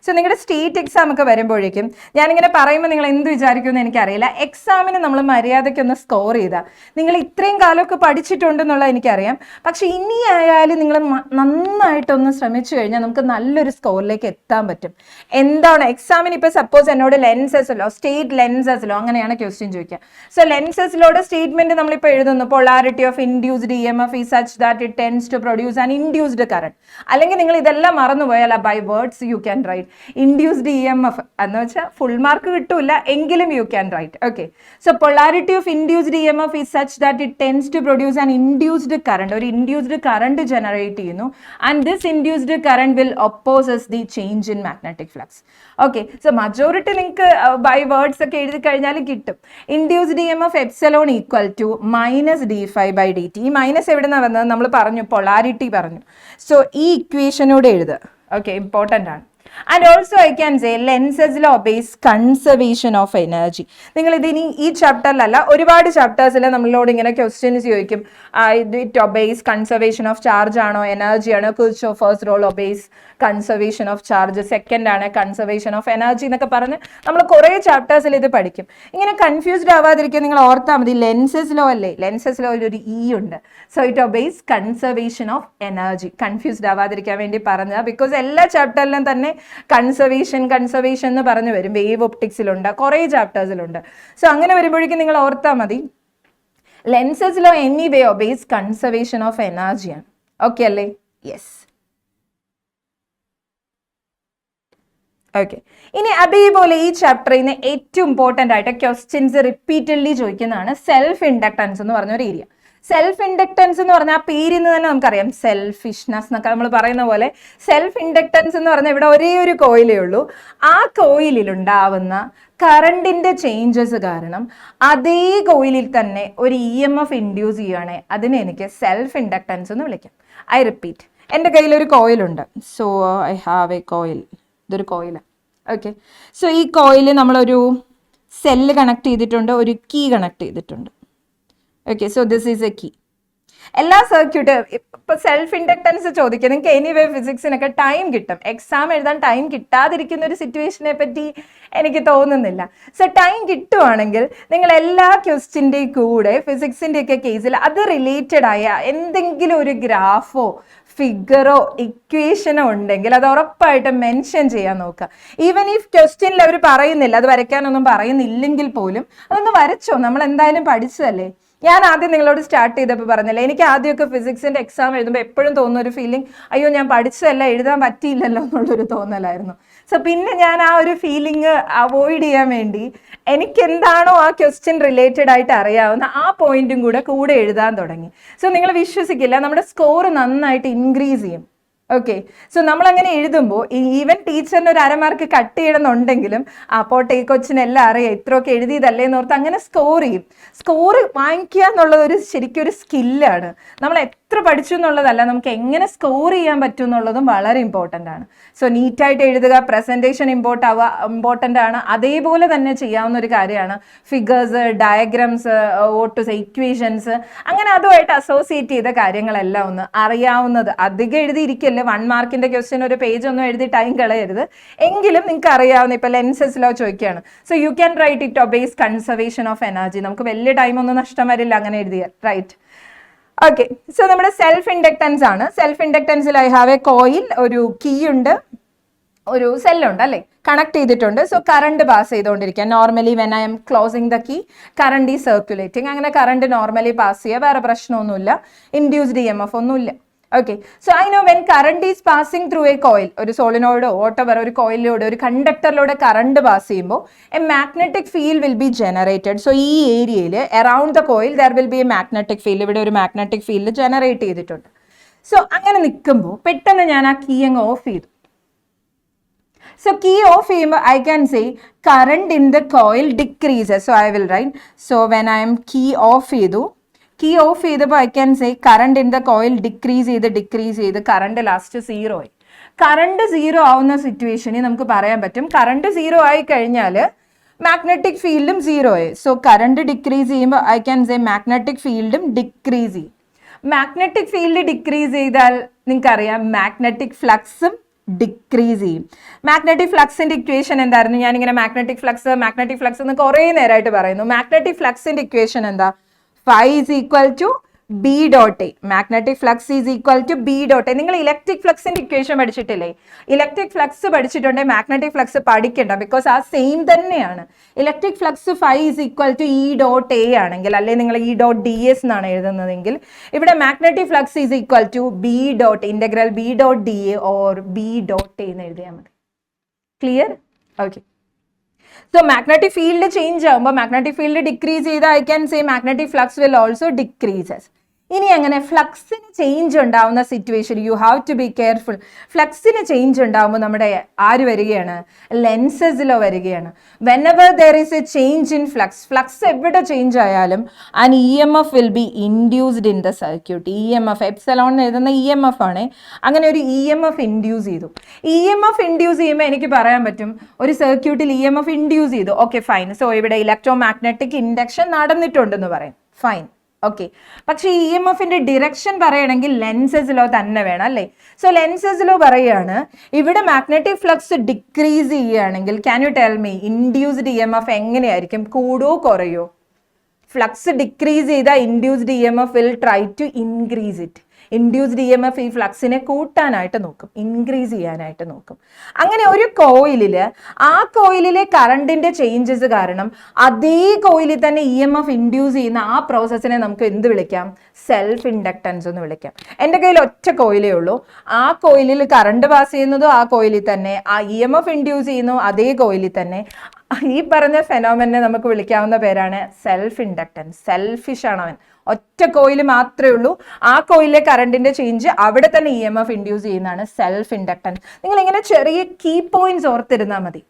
So നിങ്ങളുടെ സ്റ്റേറ്റ് എക്സാം ഒക്കെ വരുമ്പോഴേക്കും ഞാനിങ്ങനെ പറയുമ്പോൾ നിങ്ങൾ എന്ത് വിചാരിക്കുമെന്ന് എനിക്കറിയില്ല. എക്സാമിന് നമ്മൾ മര്യാദയ്ക്കൊന്ന് സ്കോർ ചെയ്താൽ നിങ്ങൾ ഇത്രയും കാലമൊക്കെ പഠിച്ചിട്ടുണ്ടെന്നുള്ളത് എനിക്കറിയാം. പക്ഷെ ഇനി ആയാലും നിങ്ങൾ നന്നായിട്ടൊന്ന് ശ്രമിച്ചു കഴിഞ്ഞാൽ നമുക്ക് നല്ലൊരു സ്കോറിലേക്ക് എത്താൻ പറ്റും. എന്താണ് എക്സാമിന് ഇപ്പോൾ സപ്പോസ് എന്നോട് ലെൻസസിലോ സ്റ്റേറ്റ് ലെൻസസിലോ അങ്ങനെയാണ് ക്വസ്റ്റ്യൻ ചോദിക്കുക. സോ ലെൻസസിലോടെ സ്റ്റേറ്റ്മെന്റ് നമ്മളിപ്പോൾ എഴുതുന്നു, polarity of induced EMF is such that it tends to produce an induced current. അല്ലെങ്കിൽ നിങ്ങൾ ഇതെല്ലാം മറന്നുപോയാൽ by words you can write induced EMF എന്ന് വെച്ചാൽ ഫുൾ മാർക്ക് കിട്ടൂല എങ്കിലും you can write. Okay, so polarity of induced EMF is such that it tends to produce an induced current, ഒരു ഇൻഡ്യൂസ്ഡ് കറണ്ട് ജനറേറ്റ് ചെയ്യുന്നു. And this induced current will opposes the change in magnetic flux. Okay, so majority നിങ്ങൾക്ക് ബൈ വേർഡ്സ് ഒക്കെ എഴുതി കഴിഞ്ഞാൽ കിട്ടും. Induced EMF epsilon equal to -d∅/dt. ഈ മൈനസ് എവിടെ നിന്നാണ് വന്നത്? നമ്മൾ പറഞ്ഞു, പൊളാരിറ്റി പറഞ്ഞു. സോ ഈ ഇക്വേഷനോട് എഴുതുക. ഓക്കെ, ഇമ്പോർട്ടൻ്റ് ആണ്. And also I can say Lenz's law base conservation of energy. നിങ്ങൾ ഇതിനി ഈ ചാപ്റ്ററിലല്ല, ഒരുപാട് ചാപ്റ്റേഴ്സിൽ നമ്മളോട് ഇങ്ങനെ ക്വസ്റ്റ്യൻസ് ചോദിക്കും. It obeys conservation of charge ആണോ എനർജി ആണോ? Kirchhoff's rule obeys conservation of charge, second ആണ് കൺസർവേഷൻ ഓഫ് എനർജി എന്നൊക്കെ പറഞ്ഞ് നമ്മൾ കുറേ ചാപ്റ്റേഴ്സിൽ ഇത് പഠിക്കും. ഇങ്ങനെ കൺഫ്യൂസ്ഡ് ആവാതിരിക്കാൻ നിങ്ങൾ ഓർത്താൽ മതി, ലെൻസസ് ലോ അല്ലേ, ലെൻസസ് ലോ ഒരു ഉണ്ട്. So it obeys conservation of energy. Confused ആവാതിരിക്കാൻ വേണ്ടി പറഞ്ഞ, ബിക്കോസ് എല്ലാ ചാപ്റ്ററിലും തന്നെ കൺസർവേഷൻ എന്ന് പറഞ്ഞു വരും. വേവ് ഒപ്റ്റിക്സിലുണ്ട്, കുറേ ചാപ്റ്റേഴ്സിലുണ്ട്. സോ അങ്ങനെ വരുമ്പോഴേക്കും നിങ്ങൾ ഓർത്താൽ മതി, Lenz's law anyway obeys conservation of എനർജിയാണ്. ഓക്കെ അല്ലേ? യെസ്. ഓക്കെ, ഇനി അതേപോലെ ഈ ചാപ്റ്ററിൽ നിന്ന് ഏറ്റവും ഇമ്പോർട്ടൻ്റ് ആയിട്ട് ക്വസ്റ്റ്യൻസ് റിപ്പീറ്റഡ്ലി ചോദിക്കുന്നതാണ് സെൽഫ് ഇൻഡക്ടൻസ് എന്ന് പറഞ്ഞൊരു ഏരിയ. സെൽഫ് ഇൻഡക്ടൻസ് എന്ന് പറഞ്ഞാൽ ആ പേരിൽ നിന്ന് തന്നെ നമുക്കറിയാം, സെൽഫിഷ്നെസ് എന്നൊക്കെ നമ്മൾ പറയുന്ന പോലെ സെൽഫ് ഇൻഡക്ടൻസ് എന്ന് പറഞ്ഞാൽ ഇവിടെ ഒരേ ഒരു കോയിലേ ഉള്ളൂ. ആ കോയിലുണ്ടാവുന്ന കറണ്ടിന്റെ ചേഞ്ചസ് കാരണം അതേ കോയിലിൽ തന്നെ ഒരു EMF ഇൻഡ്യൂസ് ചെയ്യുകയാണെങ്കിൽ അതിനെ എനിക്ക് സെൽഫ് ഇൻഡക്ടൻസ് എന്ന് വിളിക്കാം. ഐ റിപ്പീറ്റ്, എൻ്റെ കയ്യിലൊരു കോയിലുണ്ട്. So I have a coil. ഇതൊരു കോയിലാണ്. ഓക്കെ, സോ ഈ കോയിൽ നമ്മളൊരു സെല്ല് കണക്ട് ചെയ്തിട്ടുണ്ട്, ഒരു കീ കണക്ട് ചെയ്തിട്ടുണ്ട്. Okay, so this is a key. എല്ലാ സർക്യൂട്ട് ഇപ്പൊ സെൽഫ് ഇൻഡക്ടൻസ് ചോദിക്കുക, നിങ്ങൾക്ക് എനിവേ ഫിസിക്സിനൊക്കെ ടൈം കിട്ടും. എക്സാം എഴുതാൻ ടൈം കിട്ടാതിരിക്കുന്ന ഒരു സിറ്റുവേഷനെ പറ്റി എനിക്ക് തോന്നുന്നില്ല. സോ ടൈം കിട്ടുവാണെങ്കിൽ നിങ്ങൾ എല്ലാ ക്വസ്റ്റിൻ്റെയും കൂടെ ഫിസിക്സിൻ്റെയൊക്കെ കേസിൽ അത് റിലേറ്റഡ് ആയ എന്തെങ്കിലും ഒരു ഗ്രാഫോ ഫിഗറോ ഇക്വേഷനോ ഉണ്ടെങ്കിൽ അത് ഉറപ്പായിട്ടും മെൻഷൻ ചെയ്യാൻ നോക്കുക. ഈവൻ ഈ ക്വസ്റ്റ്യനിൽ അവർ പറയുന്നില്ല, അത് വരയ്ക്കാനൊന്നും പറയുന്നില്ലെങ്കിൽ പോലും അതൊന്ന് വരച്ചോ. നമ്മൾ എന്തായാലും പഠിച്ചതല്ലേ. ഞാൻ ആദ്യം നിങ്ങളോട് സ്റ്റാർട്ട് ചെയ്തപ്പോൾ പറഞ്ഞില്ലേ, എനിക്ക് ആദ്യമൊക്കെ ഫിസിക്സിൻ്റെ എക്സാം എഴുതുമ്പോൾ എപ്പോഴും തോന്നുന്ന ഒരു ഫീലിംഗ്, അയ്യോ ഞാൻ പഠിച്ചതല്ല, എഴുതാൻ പറ്റിയില്ലല്ലോ എന്നുള്ളൊരു തോന്നലായിരുന്നു. സോ പിന്നെ ഞാൻ ആ ഒരു ഫീലിംഗ് അവോയ്ഡ് ചെയ്യാൻ വേണ്ടി എനിക്ക് എന്താണോ ആ ക്വസ്റ്റ്യൻ റിലേറ്റഡ് ആയിട്ട് അറിയാവുന്ന ആ പോയിന്റും കൂടെ എഴുതാൻ തുടങ്ങി. സോ നിങ്ങൾ വിശ്വസിക്കില്ല, നമ്മുടെ സ്കോർ നന്നായിട്ട് ഇൻക്രീസ് ചെയ്യും. ഓക്കെ, സോ നമ്മളങ്ങനെ എഴുതുമ്പോൾ ഈവൻ ടീച്ചറിന് ഒരു അരമാർക്ക് കട്ട് ചെയ്യണമെന്നുണ്ടെങ്കിലും പോട്ടെ, ഈ കൊച്ചിനെല്ലാം അറിയാം, ഇത്രയൊക്കെ എഴുതിയതല്ലേ എന്ന് ഓർത്ത് അങ്ങനെ സ്കോർ ചെയ്യും. സ്കോർ വാങ്ങിക്കുക എന്നുള്ളത് ശരിക്കും ഒരു സ്കില്ലാണ്. നമ്മൾ എത്ര പഠിച്ചു എന്നുള്ളതല്ല, നമുക്ക് എങ്ങനെ സ്കോർ ചെയ്യാൻ പറ്റും എന്നുള്ളതും വളരെ ഇമ്പോർട്ടൻ്റ് ആണ്. സോ നീറ്റായിട്ട് എഴുതുക, പ്രസൻറ്റേഷൻ ഇമ്പോർട്ടൻ്റ് ആണ്. അതേപോലെ തന്നെ ചെയ്യാവുന്ന ഒരു കാര്യമാണ് ഫിഗേഴ്സ്, ഡയഗ്രാംസ്, ഇക്വേഷൻസ്, അങ്ങനെ അതുമായിട്ട് അസോസിയേറ്റ് ചെയ്ത കാര്യങ്ങളെല്ലാം ഒന്ന് അറിയാവുന്നത്. അധികം എഴുതിയിരിക്കല്ലേ, 1 മാർക്കിന്റെ ക്വസ്റ്റ്യൻ ഒരു പേജ് ഒന്നും എഴുതി ടൈം കളയരുത്. എങ്കിലും നിങ്ങൾക്ക് അറിയാവുന്ന, ഇപ്പൊ ലെൻസസ് ലോ ചോദിക്കുകയാണ്, so you can write it obeys conservation of energy. നമുക്ക് വലിയ ടൈം ഒന്നും നഷ്ടം വരില്ല അങ്ങനെ എഴുതിയാൽ, റൈറ്റ്? ഓക്കെ, സോ നമ്മുടെ സെൽഫ് ഇൻഡക്ടൻസ് ആണ്. സെൽഫ് ഇൻഡക്ടൻസിൽ ഐ ഹാവ് എ കോയിൽ, ഒരു കീ ഉണ്ട്, ഒരു സെല്ലുണ്ട് അല്ലേ, കണക്ട് ചെയ്തിട്ടുണ്ട്. സോ കറണ്ട് പാസ് ചെയ്തുകൊണ്ടിരിക്കുക. Normally when I am closing the key current ഈ സർക്കുലേറ്റിംഗ്. അങ്ങനെ കറണ്ട് നോർമലി പാസ് ചെയ്യുക, വേറെ പ്രശ്നമൊന്നുമില്ല, ഇൻഡ്യൂസ്ഡ് EMF ഒന്നുമില്ല. Okay, so I know when current is passing through a coil, ഒരു സോളിനോയിഡോ whatever ഒരു കോയിലിലൂടെ ഒരു കണ്ടക്ടറിലൂടെ കറണ്ട് പാസ് ചെയ്യുമ്പോൾ a magnetic field will be generated. So ഈ ഏരിയയിൽ around the coil there will be a magnetic field. ഇവിടെ ഒരു magnetic field ജനറേറ്റ് ചെയ്തിട്ടുണ്ട്. സോ അങ്ങനെ നിൽക്കുമ്പോൾ പെട്ടെന്ന് ഞാൻ ആ കീ അങ്ങ് ഓഫ് ചെയ്തു. So key off ചെയ്യുമ്പോൾ I can say current in the coil decreases. So I will write, so when I am key off ചെയ്തപ്പോൾ I can say current in the coil decrease ചെയ്ത് കറണ്ട് ലാസ്റ്റ് 0 ആയി. കറണ്ട് 0 ആവുന്ന സിറ്റുവേഷനിൽ നമുക്ക് പറയാൻ പറ്റും കറണ്ട് 0 ആയി കഴിഞ്ഞാൽ മാഗ്നറ്റിക് ഫീൽഡും 0 ആയി. സോ കറണ്ട് ഡിക്രീസ് ചെയ്യുമ്പോൾ I can say മാഗ്നറ്റിക് ഫീൽഡും ഡിക്രീസ് ചെയ്യും. മാഗ്നറ്റിക് ഫീൽഡ് ഡിക്രീസ് ചെയ്താൽ നിങ്ങൾക്കറിയാം മാഗ്നറ്റിക് ഫ്ലക്സും ഡിക്രീസ് ചെയ്യും. മാഗ്നറ്റിക് ഫ്ലക്സിന്റെ ഇക്വേഷൻ എന്തായിരുന്നു? ഞാനിങ്ങനെ മാഗ്നറ്റിക് ഫ്ലക്സ് എന്ന് കുറേ നേരമായിട്ട് പറയുന്നു. മാഗ്നറ്റിക് ഫ്ലക്സിന്റെ ഇക്വേഷൻ എന്താ? phi is equal to B dot A. Magnetic flux is equal to B dot A. നിങ്ങൾ ഇലക്ട്രിക് ഫ്ലക്സിന്റെ ഇക്വേഷൻ പഠിച്ചിട്ടില്ലേ? ഇലക്ട്രിക് ഫ്ലക്സ് പഠിച്ചിട്ടുണ്ടെങ്കിൽ മാഗ്നറ്റിക് ഫ്ലക്സ് പഠിക്കണ്ട, ബിക്കോസ് ആ സെയിം തന്നെയാണ്. Electric flux phi is equal to E dot A ആണെങ്കിൽ, അല്ലെങ്കിൽ നിങ്ങൾ E dot ds എന്നാണ് എഴുതുന്നതെങ്കിൽ, ഇവിടെ magnetic flux is equal to B dot integral B dot dA or B dot A എന്ന് എഴുതിയാൽ മതി. Clear? Okay. So magnetic field change ആകുമ്പോൾ മാഗ്നറ്റിക് ഫീൽഡ് ഡിക്രീസ് ചെയ്താൽ I can say magnetic flux will also decreases. ഇനി അങ്ങനെ ഫ്ലക്സിന് ചേഞ്ച് ഉണ്ടാവുന്ന situation you have to be careful. ഫ്ലക്സിന് ചേഞ്ച് ഉണ്ടാവുമ്പോൾ നമ്മുടെ ആര് വരികയാണ്? ലെൻസസിലോ വരികയാണ്. Whenever there is a change in flux, flux എവിടെ ചേഞ്ച് ആയാലും and E M F will be induced in the circuit. E M F epsilon എന്ന് എഴുതുന്ന ഇ എം എഫ് ആണ്. അങ്ങനെ ഒരു ഇ എം എഫ് ഇൻഡ്യൂസ് ചെയ്തു. ഇ എം എഫ് ഇൻഡ്യൂസ് ചെയ്യുമ്പോൾ എനിക്ക് പറയാൻ പറ്റും ഒരു സർക്യൂട്ടിൽ ഇ എം എഫ് ഇൻഡ്യൂസ് ചെയ്തു, ഓക്കെ ഫൈൻ. സോ ഇവിടെ ഇലക്ട്രോ മാഗ്നറ്റിക് ഇൻഡക്ഷൻ നടന്നിട്ടുണ്ടെന്ന് പറയും, ഫൈൻ, ഓക്കെ. പക്ഷെ ഇ എം എഫിന്റെ ഡിറക്ഷൻ പറയണമെങ്കിൽ ലെൻസസിലോ തന്നെ വേണം അല്ലേ? സോ ലെൻസസിലോ പറയുകയാണ് ഇവിടെ മാഗ്നറ്റിക് ഫ്ലക്സ് ഡിക്രീസ് ചെയ്യുകയാണെങ്കിൽ can you tell me induced E M F എങ്ങനെയായിരിക്കും? കൂടുവോ കുറയോ? ഫ്ലക്സ് ഡിക്രീസ് ചെയ്താൽ induced E M F will try to increase it. Induced E M F ഈ ഫ്ലക്സിനെ കൂട്ടാനായിട്ട് നോക്കും, ഇൻക്രീസ് ചെയ്യാനായിട്ട് നോക്കും. അങ്ങനെ ഒരു കോയിലിൽ ആ കോയിലിലെ കറണ്ടിന്റെ ചേഞ്ചസ് കാരണം അതേ കോയിലിൽ തന്നെ ഇ എം എഫ് ഇൻഡ്യൂസ് ചെയ്യുന്ന ആ പ്രോസസ്സിനെ നമുക്ക് എന്ത് വിളിക്കാം? സെൽഫ് ഇൻഡക്ടൻസ് എന്ന് വിളിക്കാം. എൻ്റെ കയ്യിൽ ഒറ്റ കോയിലേ ഉള്ളൂ, ആ കോയിലിൽ കറണ്ട് പാസ് ചെയ്യുന്നതോ ആ കോയിലിൽ തന്നെ, ആ ഇ എം എഫ് ഇൻഡ്യൂസ് ചെയ്യുന്നതോ അതേ കോയിലിൽ തന്നെ. ഈ പറഞ്ഞ ഫെനോമെനെ നമുക്ക് വിളിക്കാവുന്ന പേരാണ് സെൽഫ് ഇൻഡക്ടൻസ്. സെൽഫിഷ് ആണ് അവൻ, ഒറ്റ കോയിൽ മാത്രമേ ഉള്ളൂ, ആ കോയിലെ കറണ്ടിന്റെ ചേഞ്ച് അവിടെ തന്നെ ഇ എം എഫ് ഇൻഡ്യൂസ് ചെയ്യുന്നതാണ് സെൽഫ് ഇൻഡക്ടൻസ്. നിങ്ങൾ ഇങ്ങനെ ചെറിയ കീ പോയിന്റ്സ് ഓർത്തിരുന്നാൽ മതി,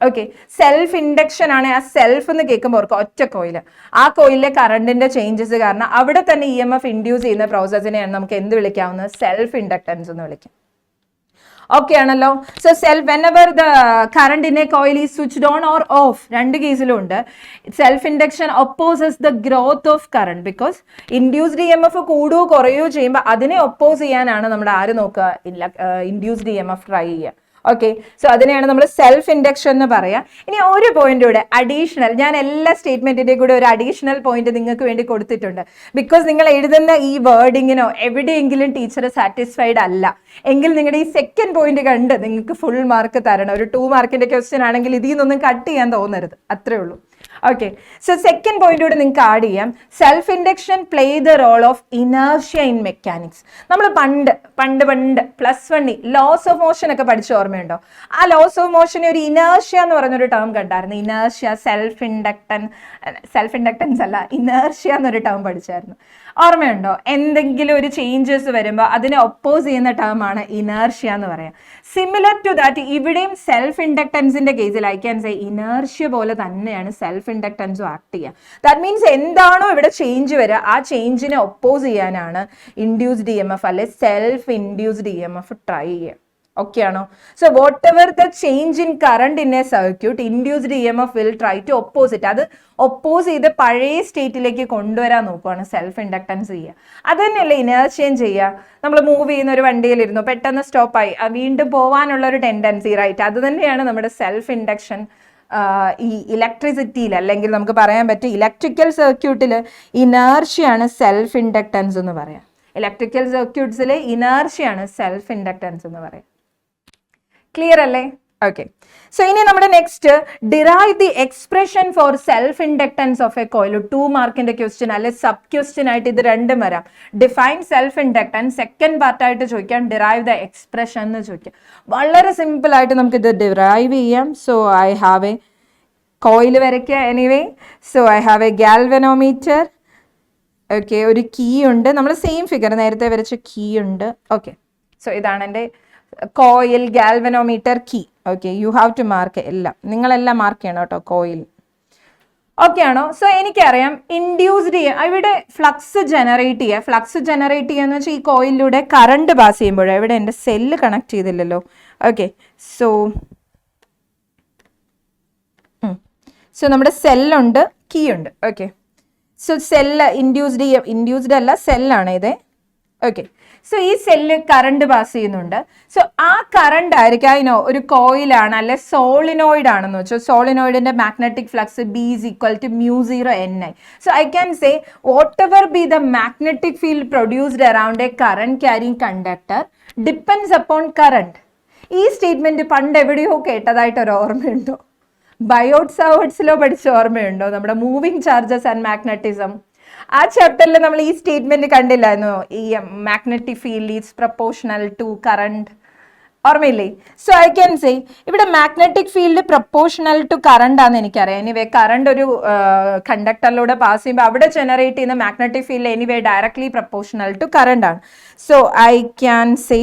ഓക്കെ. സെൽഫ് ഇൻഡക്ഷൻ ആണ്, ആ സെൽഫ് എന്ന് കേൾക്കുമ്പോൾ ഓർക്കുക ഒറ്റ കോയിൽ, ആ കോയിലെ കറണ്ടിന്റെ ചേഞ്ചസ് കാരണം അവിടെ തന്നെ ഇ എം എഫ് ഇൻഡ്യൂസ് ചെയ്യുന്ന പ്രോസസ്സിനെയാണ് നമുക്ക് എന്ത് വിളിക്കാവുന്നത്? സെൽഫ് ഇൻഡക്ടൻസ് എന്ന് വിളിക്കാം. ഓക്കെ ആണല്ലോ. So self whenever the current in A coil is switched on or of, രണ്ട് കേസിലും ഉണ്ട്. Self induction opposes the growth of current because induced E M F കൂടുകയോ കുറയോ ചെയ്യുമ്പോൾ അതിനെ ഒപ്പോസ് ചെയ്യാനാണ് നമ്മുടെ ആര് നോക്കുക? Induced E M F try ചെയ്യുക. ഓക്കെ, സോ അതിനെയാണ് നമ്മൾ സെൽഫ് ഇൻഡക്ഷൻ എന്ന് പറയാം. ഇനി ഒരു പോയിന്റ് കൂടെ അഡീഷണൽ, ഞാൻ എല്ലാ സ്റ്റേറ്റ്മെന്റിന്റെ കൂടെ ഒരു അഡീഷണൽ പോയിന്റ് നിങ്ങൾക്ക് വേണ്ടി കൊടുത്തിട്ടുണ്ട്. ബിക്കോസ് നിങ്ങൾ എഴുതുന്ന ഈ വേർഡിങ്ങിനോ എവിടെയെങ്കിലും ടീച്ചർ സാറ്റിസ്ഫൈഡ് അല്ല എങ്കിൽ നിങ്ങളുടെ ഈ സെക്കൻഡ് പോയിന്റ് കണ്ട് നിങ്ങൾക്ക് ഫുൾ മാർക്ക് തരണം. ഒരു 2 മാർക്കിന്റെ ക്വസ്റ്റ്യൻ ആണെങ്കിൽ ഇതിൽ നിന്നൊന്നും കട്ട് ചെയ്യാൻ തോന്നരുത്, അത്രേ ഉള്ളൂ. ഓക്കെ, സോ സെക്കൻഡ് പോയിന്റോട് നിങ്ങൾക്ക് ആഡ് ചെയ്യാം. Self induction play the role of inertia in mechanics. നമ്മൾ പണ്ട് +1 ലോസ് ഓഫ് മോഷൻ ഒക്കെ പഠിച്ച ഓർമ്മയുണ്ടോ? ആ ലോസ് ഓഫ് മോഷൻ ഒരു ഇനേർഷ്യ എന്ന് പറഞ്ഞൊരു ടേം കണ്ടായിരുന്നു. ഇനേർഷ്യ, സെൽഫ് ഇൻഡക്ടൻസ് അല്ല, ഇനേർഷ്യ എന്നൊരു ടേം പഠിച്ചായിരുന്നു. ഓർമ്മയുണ്ടോ? എന്തെങ്കിലും ഒരു ചേഞ്ചസ് വരുമ്പോൾ അതിനെ ഒപ്പോസ് ചെയ്യുന്ന ടേം ആണ് ഇനേർഷ്യ എന്ന് പറയാം. സിമിലർ ടു ദാറ്റ് ഇവിടെയും സെൽഫ് ഇൻഡക്ടൻസിന്റെ കേസിൽ ഐ ക്യാൻ സേ ഇനേർഷ്യ പോലെ തന്നെയാണ് സെൽഫ് ഇൻഡക്ടൻസും ആക്ട് ചെയ്യുക. ദാറ്റ് മീൻസ് എന്താണോ ഇവിടെ ചേഞ്ച് വരിക ആ ചേഞ്ചിനെ ഒപ്പോസ് ചെയ്യാനാണ് ഇൻഡ്യൂസ്ഡ് ഇ എം എഫ് അല്ലെ self induced E M F try ചെയ്യുക. ഓക്കെ ആണോ? So whatever the change in current in a circuit induced E M F will try to oppose it. അത് ഒപ്പോസ് ചെയ്ത് പഴയ സ്റ്റേറ്റിലേക്ക് കൊണ്ടുവരാൻ നോക്കുകയാണ് സെൽഫ് ഇൻഡക്ടൻസ് ചെയ്യുക. അത് തന്നെയല്ലേ ഇനേർഷ്യയും ചെയ്യുക. നമ്മൾ മൂവ് ചെയ്യുന്ന ഒരു വണ്ടിയിലിരുന്നു, പെട്ടെന്ന് സ്റ്റോപ്പായി, വീണ്ടും പോകാനുള്ള ഒരു ടെൻഡൻസി, റൈറ്റ്? അത് തന്നെയാണ് നമ്മുടെ സെൽഫ് ഇൻഡക്ഷൻ. ഈ ഇലക്ട്രിസിറ്റിയിൽ അല്ലെങ്കിൽ നമുക്ക് പറയാൻ പറ്റും ഇലക്ട്രിക്കൽ സർക്യൂട്ടിൽ ഇനേർഷ്യയാണ് സെൽഫ് ഇൻഡക്ടൻസ് എന്ന് പറയാം. ഇലക്ട്രിക്കൽ സർക്യൂട്ട്സിലെ ഇനേർഷ്യയാണ് സെൽഫ് ഇൻഡക്ടൻസ് എന്ന് പറയാം. ക്ലിയർ അല്ലേ? ഓക്കെ, സോ ഇനി നമ്മുടെ next derive the expression for self inductance of A coil. 2 മാർക്കിന്റെ ക്വസ്റ്റ്യൻ അല്ലെ സബ് ക്വസ്റ്റ്യൻ ആയിട്ട് ഇത് രണ്ടും വരാം. ഡിഫൈൻ സെൽഫ് ഇൻഡക്ടൻസ്, സെക്കൻഡ് പാർട്ടായിട്ട് ചോദിക്കാം ഡിറൈവ് ദ എക്സ്പ്രഷൻ എന്ന് ചോദിക്കാം. വളരെ സിമ്പിൾ ആയിട്ട് നമുക്ക് ഇത് ഡിറൈവ് ചെയ്യാം. So I have a coil വരയ്ക്കുക. Anyway, so I have a galvanometer. Okay, ഒരു കീ ഉണ്ട്, നമ്മൾ സെയിം ഫിഗർ നേരത്തെ വരച്ച കീ ഉണ്ട്. ഓക്കെ, സോ ഇതാണ് എൻ്റെ coil, galvanometer, key. Okay, you have to mark എല്ലാം, നിങ്ങളെല്ലാം മാർക്ക് ചെയ്യണം കേട്ടോ കോയിൽ. ഓക്കെ ആണോ? സോ എനിക്കറിയാം ഇൻഡ്യൂസ്ഡ് ഇവിടെ ഫ്ലക്സ് ജനറേറ്റ് ചെയ്യുക. ഫ്ലക്സ് ജനറേറ്റ് ചെയ്യുക എന്ന് വെച്ചാൽ ഈ കോയിലിലൂടെ കറണ്ട് പാസ് ചെയ്യുമ്പോഴേ, ഇവിടെ എൻ്റെ സെല്ല് കണക്ട് ചെയ്തില്ലല്ലോ. ഓക്കെ, സോ നമ്മുടെ സെല്ലുണ്ട്, കീ ഉണ്ട്. ഓക്കെ, സോ സെല്ല് ഇൻഡ്യൂസ്ഡ് അല്ല, സെല്ലാണ് ഇത്. ഓക്കെ, സോ ഈ സെല്ല് കറണ്ട് പാസ് ചെയ്യുന്നുണ്ട്. സോ ആ കറണ്ട് ആയിരിക്കും അതിനോ ഒരു കോയിലാണ് അല്ലെ സോളിനോയിഡ് ആണെന്ന് വെച്ചോ. സോളിനോയിഡിന്റെ magnetic flux B = μ0 Ni. So I can say whatever be the magnetic field produced around a current carrying conductor depends upon current. ഈ സ്റ്റേറ്റ്മെന്റ് പണ്ട് എവിടെയോ കേട്ടതായിട്ട് ഒരു ഓർമ്മയുണ്ടോ? ബയോട്ട് സാവേർട്സിലോ പഠിച്ച ഓർമ്മയുണ്ടോ? നമ്മുടെ മൂവിങ് ചാർജസ് ആൻഡ് മാഗ്നറ്റിസം ആ ചാപ്റ്ററിൽ നമ്മൾ ഈ സ്റ്റേറ്റ്മെന്റ് കണ്ടില്ലായിരുന്നു? ഈ magnetic field is proportional to current ഓർമ്മയില്ലേ? സോ ഐ ക്യാൻ സേ ഇവിടെ magnetic field proportional to current ആണെന്ന് എനിക്കറിയാം. എനിവേ കറണ്ട് ഒരു കണ്ടക്ടറിലൂടെ പാസ് ചെയ്യുമ്പോൾ അവിടെ ജനറേറ്റ് ചെയ്യുന്ന magnetic field anyway directly proportional to current ആണ്. So I can say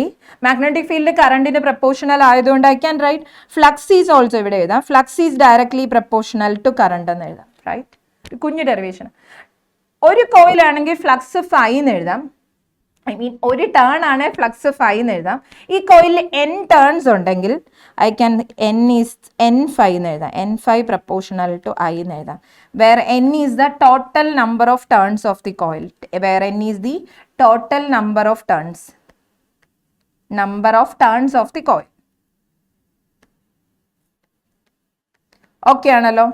magnetic field കറണ്ടിന് പ്രൊപ്പോർഷണൽ ആയതുകൊണ്ട് I can write flux is also ഇവിടെ എഴുതാം. Flux is directly proportional to current എന്ന് എഴുതാം. റൈറ്റ്, കുഞ്ഞു ഡെറിവേഷൻ. ഒരു കോയിലാണെങ്കിൽ ഫ്ലക്സ് ഫൈ എന്ന് എഴുതാം. ഐ മീൻ ഒരു ടേൺ ആണ് ഫ്ലക്സ് ഫൈ എന്ന് എഴുതാം. ഈ കോയിലിൽ n ടേൺസ് ഉണ്ടെങ്കിൽ ഐ ക്യാൻ n ഫൈ എന്ന് എഴുതാം. n phi proportional to I എന്ന് എഴുതാം. Where n is the total number of turns of the coil. Where n is the total number of turns of the coil. Okay ആണല്ലോ?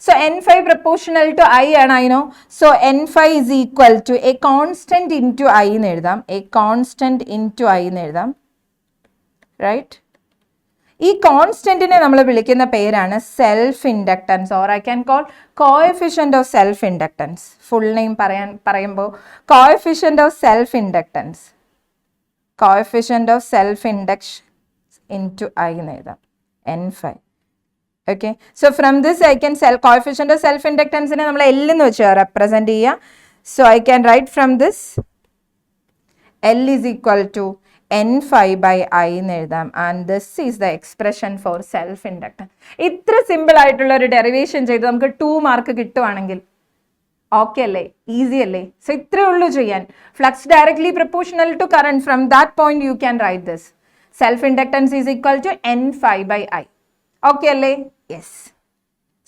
So n5 proportional to I ആണ്, I know. So n5 is equal to a constant into I എന്ന് എഴുതാം. a constant into I എന്ന് എഴുതാം. Right? ഈ കോൺസ്റ്റന്റിനെ നമ്മൾ വിളിക്കുന്ന പേരാണ് self inductance, or I can call coefficient of self inductance. Full name പറയുമ്പോൾ coefficient of self inductance, coefficient of self induction into I എന്ന് എഴുതാം. n5. Okay, so from this I can coefficient of self inductance ne nammal L എന്ന് വെച്ച് represent ചെയ്യാ. So I can write from this L is equal to n5 by I എന്ന് എഴുതാം. And this is the expression for self inductance. ഇത്ര സിമ്പിൾ ആയിട്ടുള്ള ഒരു ഡെറിവേഷൻ ചെയ്ത് നമുക്ക് 2 മാർക്ക് കിട്ടുവാണെങ്കിൽ ഓക്കെ അല്ലേ? ഈസി അല്ലേ? സോ ഇത്രേ ഉള്ളൂ ചെയ്യാൻ. Flux directly proportional to current. From that point you can write this. Self inductance is equal to n5 by I. Okay അല്ലേ? Yes.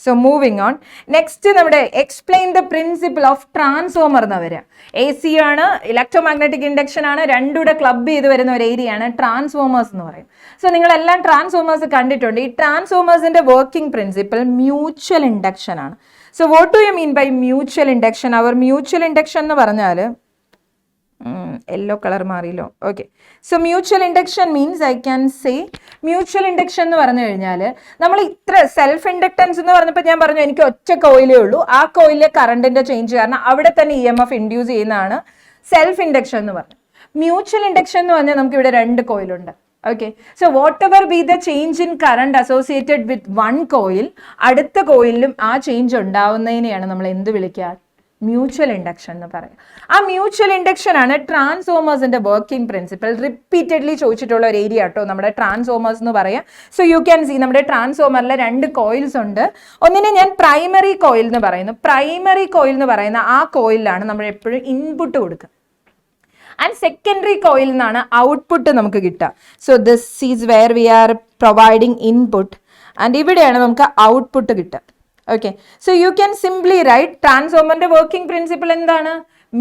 So moving on. Next നമ്മുടെ explain the principle of transformer എന്ന് വരിക. എ സി ആണ്, ഇലക്ട്രോ മാഗ്നറ്റിക് ഇൻഡക്ഷൻ ആണ്, രണ്ടുകൂടെ ക്ലബ് ചെയ്ത് വരുന്ന ഒരു ഏരിയ ആണ് ട്രാൻസ്ഫോമേഴ്സ് എന്ന് പറയും. സോ നിങ്ങളെല്ലാം ട്രാൻസ്ഫോമേഴ്സ് കണ്ടിട്ടുണ്ട്. ഈ ട്രാൻസ്ഫോമേഴ്സിന്റെ വർക്കിംഗ് പ്രിൻസിപ്പിൾ മ്യൂച്വൽ ഇൻഡക്ഷൻ ആണ്. So what do you mean by mutual induction? അവർ മ്യൂച്വൽ ഇൻഡക്ഷൻ എന്ന് പറഞ്ഞാൽ യെല്ലോ കളർ മാറിയല്ലോ. Okay, so mutual induction means I can say mutual induction എന്ന് പറഞ്ഞു കഴിഞ്ഞാൽ നമ്മൾ ഇത്ര സെൽഫ് ഇൻഡക്ടൻസ് എന്ന് പറഞ്ഞപ്പോൾ ഞാൻ പറഞ്ഞു എനിക്ക് ഒറ്റ കോയിലേ ഉള്ളൂ, ആ കോയിലെ കറണ്ടിന്റെ ചേഞ്ച് കാരണം അവിടെ തന്നെ EMF ഇൻഡ്യൂസ് ചെയ്യുന്നതാണ് സെൽഫ് ഇൻഡക്ഷൻ എന്ന് പറഞ്ഞു. മ്യൂച്വൽ ഇൻഡക്ഷൻ എന്ന് പറഞ്ഞാൽ നമുക്ക് ഇവിടെ 2 കോയിലുണ്ട്. Okay, so whatever be the change in current associated with 1 coil, അടുത്ത കോയിലും ആ ചേഞ്ച് ഉണ്ടാവുന്നതിനെയാണ് നമ്മൾ എന്ത് വിളിക്കുക? മ്യൂച്വൽ ഇൻഡക്ഷൻ എന്ന് പറയും. ആ മ്യൂച്വൽ ഇൻഡക്ഷൻ ആണ് ട്രാൻസ്ഫോമേഴ്സിന്റെ വർക്കിംഗ് പ്രിൻസിപ്പിൾ. റിപ്പീറ്റഡ്ലി ചോദിച്ചിട്ടുള്ള ഒരു ഏരിയ കേട്ടോ നമ്മുടെ ട്രാൻസ്ഫോമേഴ്സ് എന്ന് പറയാം. സോ യു ക്യാൻ സീ നമ്മുടെ ട്രാൻസ്ഫോമറിലെ 2 കോയിൽസ് ഉണ്ട്. ഒന്നിനെ ഞാൻ പ്രൈമറി കോയിൽ എന്ന് പറയുന്നു. പ്രൈമറി കോയിൽ എന്ന് പറയുന്ന ആ കോയിലാണ് നമ്മൾ എപ്പോഴും ഇൻപുട്ട് കൊടുക്കുക. ആൻഡ് സെക്കൻഡറി കോയിൽ നിന്നാണ് ഔട്ട്പുട്ട് നമുക്ക് കിട്ടുക. So this is where we are providing input and ഇവിടെയാണ് നമുക്ക് ഔട്ട്പുട്ട് കിട്ടുക. Okay, so you can simply write transformer working principle endana?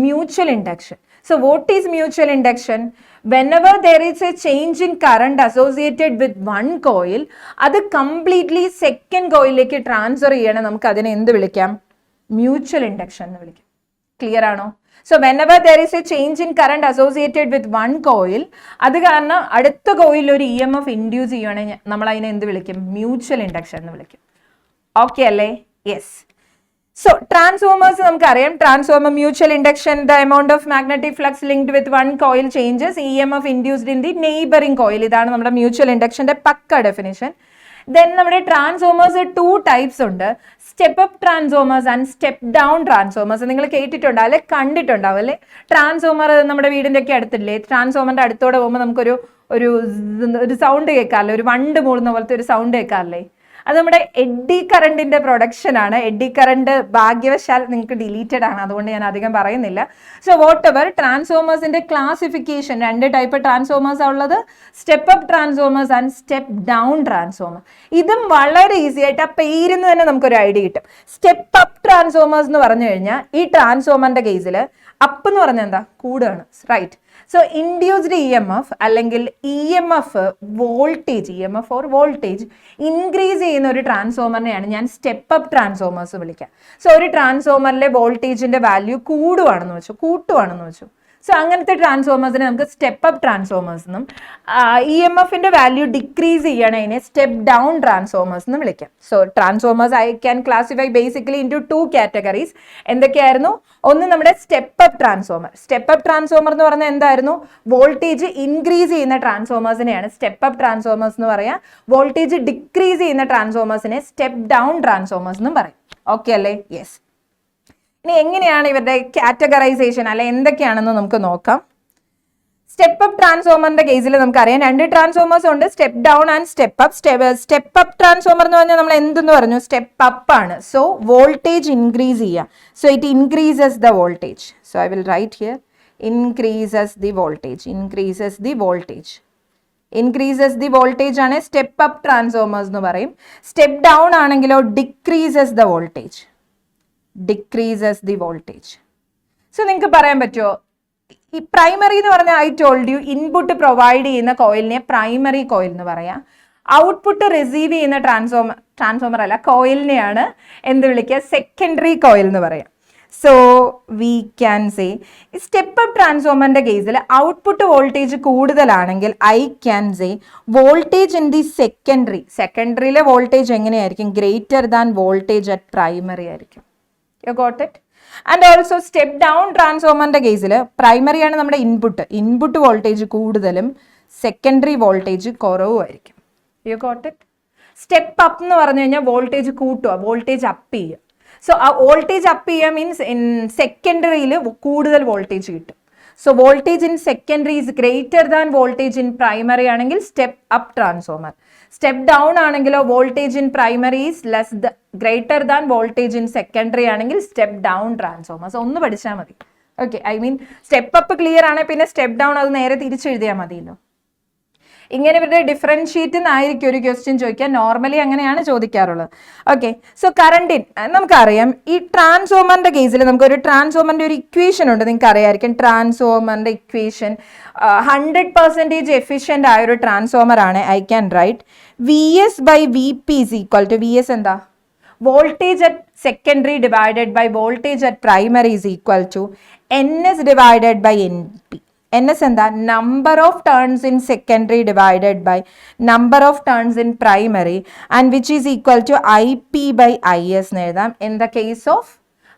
Mutual induction. So what is mutual induction? Whenever there is a change in current associated with one coil, adu completely second coil like transfer cheyana namukku adine endu vilikam? Mutual induction nu vilikam. Clear aano? So whenever there is a change in current associated with one coil, adu karanam adutha coil oru EMF induce cheyana nammal adine endu vilikam? Mutual induction nu vilikam. Okay അല്ലേ? യെസ്. സോ ട്രാൻസ്ഫോമേഴ്സ് നമുക്കറിയാം. Transformer mutual induction, the amount of magnetic flux linked with 1 coil changes EMF induced in the neighbouring coil. ഇതാണ് നമ്മുടെ മ്യൂച്വൽ ഇൻഡക്ഷന്റെ പക്ക ഡെഫിനിഷൻ. ദെൻ നമ്മുടെ ട്രാൻസ്ഫോമേഴ്സ് 2 ടൈപ്സ് ഉണ്ട്. Step up transformers and step down transformers. നിങ്ങൾ കേട്ടിട്ടുണ്ടാവും അല്ലെ? കണ്ടിട്ടുണ്ടാവും അല്ലെ? ട്രാൻസ്ഫോമർ നമ്മുടെ വീടിന്റെ ഒക്കെ അടുത്തില്ലേ? ട്രാൻസ്ഫോമറിന്റെ അടുത്തോടെ പോകുമ്പോൾ നമുക്കൊരു ഒരു സൗണ്ട് കേൾക്കാറില്ലേ? ഒരു വണ്ട് മൂളുന്ന പോലത്തെ ഒരു സൗണ്ട് കേൾക്കാറില്ലേ? അത് നമ്മുടെ എഡ്ഡി കറണ്ടിന്റെ പ്രൊഡക്ഷൻ ആണ്. എഡ്ഡി കറണ്ട് ഭാഗ്യവശാൽ നിങ്ങൾക്ക് ഡിലീറ്റഡ് ആണ്, അതുകൊണ്ട് ഞാൻ അധികം പറയുന്നില്ല. സോ വാട്ട് എവർ ട്രാൻസ്ഫോമേഴ്സിന്റെ ക്ലാസിഫിക്കേഷൻ 2 ടൈപ്പ് ട്രാൻസ്ഫോമേഴ്സ് ഉള്ളത്. Step up transformers and step down transformer. ഇതും വളരെ ഈസി ആയിട്ട് ആ പേരിൽ നിന്ന് തന്നെ നമുക്കൊരു ഐഡിയ കിട്ടും. സ്റ്റെപ്പ് അപ്പ് ട്രാൻസ്ഫോമേഴ്സ് എന്ന് പറഞ്ഞു കഴിഞ്ഞാൽ ഈ ട്രാൻസ്ഫോമറിന്റെ കേസിൽ അപ്പ് എന്ന് പറഞ്ഞാൽ എന്താ? കൂടുകയാണ്. റൈറ്റ്. സോ ഇൻഡ്യൂസ്ഡ് EMF അല്ലെങ്കിൽ EMF voltage, EMF or voltage increase ചെയ്യുന്ന ഒരു ട്രാൻസ്ഫോമറിനെയാണ് ഞാൻ സ്റ്റെപ്പ് അപ്പ് ട്രാൻസ്ഫോമേഴ്സ് വിളിക്കുക. സോ ഒരു ട്രാൻസ്ഫോമറിലെ വോൾട്ടേജിന്റെ വാല്യൂ കൂടുവാണെന്ന് വെച്ചു, കൂട്ടുവാണെന്ന് വെച്ചു. സോ അങ്ങനത്തെ ട്രാൻസ്ഫോമേഴ്സിനെ നമുക്ക് സ്റ്റെപ്പ് അപ്പ് ട്രാൻസ്ഫോമേഴ്സ് എന്നും EMFന്റെ വാല്യൂ ഡിക്രീസ് ചെയ്യണതിനെ സ്റ്റെപ്പ് ഡൗൺ ട്രാൻസ്ഫോമേഴ്സ് എന്ന് വിളിക്കാം. So transformers I can classify basically into 2 categories. എന്തൊക്കെയായിരുന്നു? ഒന്ന് നമ്മുടെ step up transformer. Step up transformer എന്ന് പറഞ്ഞാൽ എന്തായിരുന്നു? വോൾട്ടേജ് ഇൻക്രീസ് ചെയ്യുന്ന ട്രാൻസ്ഫോമേഴ്സിനെയാണ് സ്റ്റെപ്പ് അപ്പ് ട്രാൻസ്ഫോമേഴ്സ് എന്ന് പറയാം. വോൾട്ടേജ് ഡിക്രീസ് ചെയ്യുന്ന ട്രാൻസ്ഫോമേഴ്സിനെ സ്റ്റെപ്പ് ഡൗൺ ട്രാൻസ്ഫോമേഴ്സ് എന്നും പറയും. ഓക്കെ അല്ലേ? യെസ്. ഇനി എങ്ങനെയാണ് ഇവരുടെ കാറ്റഗറൈസേഷൻ അല്ലെ എന്തൊക്കെയാണെന്ന് നമുക്ക് നോക്കാം. സ്റ്റെപ്പ് അപ്പ് ട്രാൻസ്ഫോമറിന്റെ കേസിൽ നമുക്കറിയാം 2 ട്രാൻസ്ഫോമേഴ്സ് ഉണ്ട്, step down and step up. Step up transformer എന്ന് പറഞ്ഞാൽ നമ്മൾ എന്തെന്ന് പറഞ്ഞു? സ്റ്റെപ്പ് അപ്പ് ആണ്. സോ വോൾട്ടേജ് ഇൻക്രീസ് ചെയ്യാം. So it increases the voltage. So I will write here increases the voltage. Increases the voltage. Increases the voltage ആണ് സ്റ്റെപ്പ് അപ്പ് ട്രാൻസ്ഫോമേഴ്സ് എന്ന് പറയും. സ്റ്റെപ്പ് ഡൗൺ ആണെങ്കിലോ decreases the voltage. Decreases the voltage. So നിങ്ങൾക്ക് പറയാൻ പറ്റുമോ? ഈ പ്രൈമറി എന്ന് പറഞ്ഞാൽ I told U input provide ചെയ്യുന്ന കോയിലിനെ പ്രൈമറി കോയിൽ എന്ന് പറയാം. ഔട്ട്പുട്ട് റിസീവ് ചെയ്യുന്ന ട്രാൻസ്ഫോമർ അല്ല കോയിലിനെയാണ് എന്ത് വിളിക്കുക? സെക്കൻഡറി കോയിൽ എന്ന് പറയാം. So we can say step up ട്രാൻസ്ഫോമറിന്റെ കേസിൽ ഔട്ട്പുട്ട് വോൾട്ടേജ് കൂടുതലാണെങ്കിൽ I can say voltage in the സെക്കൻഡറിയിലെ വോൾട്ടേജ് എങ്ങനെയായിരിക്കും? Greater than voltage at primary ആയിരിക്കും. You got it? And also step down ട്രാൻസ്ഫോമറിന്റെ കേസിൽ പ്രൈമറിയാണ് നമ്മുടെ ഇൻപുട്ട് വോൾട്ടേജ് കൂടുതലും സെക്കൻഡറി വോൾട്ടേജ് കുറവുമായിരിക്കും. You got it? Step up എന്ന് പറഞ്ഞു കഴിഞ്ഞാൽ വോൾട്ടേജ് കൂട്ടുക, വോൾട്ടേജ് അപ്പ് ചെയ്യുക. സോ ആ വോൾട്ടേജ് അപ്പ് ചെയ്യുക മീൻസ് ഇൻ സെക്കൻഡറിയിൽ കൂടുതൽ വോൾട്ടേജ് കിട്ടും. So voltage in secondary is greater than voltage in primary ആണെങ്കിൽ step up transformer. Step down ആണെങ്കിലോ voltage in primary is greater than voltage in secondary ആണെങ്കിൽ സ്റ്റെപ്പ് ഡൗൺ ട്രാൻസ്ഫോമർ. സോ ഒന്ന് പഠിച്ചാൽ മതി. Okay, I mean step up clear ആണെങ്കിൽ പിന്നെ സ്റ്റെപ്പ് ഡൗൺ അത് നേരെ തിരിച്ചെഴുതിയാൽ മതിയല്ലോ. ഇങ്ങനെ ഇവരുടെ ഡിഫറൻഷിയേറ്റ് എന്നായിരിക്കും ഒരു ക്വസ്റ്റ്യൻ ചോദിക്കാൻ. നോർമലി അങ്ങനെയാണ് ചോദിക്കാറുള്ളത്. ഓക്കെ, സോ കറണ്ടിൻ നമുക്കറിയാം. ഈ ട്രാൻസ്ഫോമറിന്റെ കേസിൽ നമുക്കൊരു ട്രാൻസ്ഫോമറിന്റെ ഒരു ഇക്വേഷൻ ഉണ്ട്, നിങ്ങൾക്ക് അറിയാമായിരിക്കും. ട്രാൻസ്ഫോമറിന്റെ ഇക്വേഷൻ 100% എഫിഷ്യന്റ് ആയ ഒരു ട്രാൻസ്ഫോമർ ആണ്. I can write VS/VP is equal to VS എന്താ? Voltage at secondary divided by voltage at primary is equal to NS divided by NP. NS എന്താ? Number of turns in secondary divided by number of turns in primary and which is equal to IP/IS എന്ന് എഴുതാം. In the case of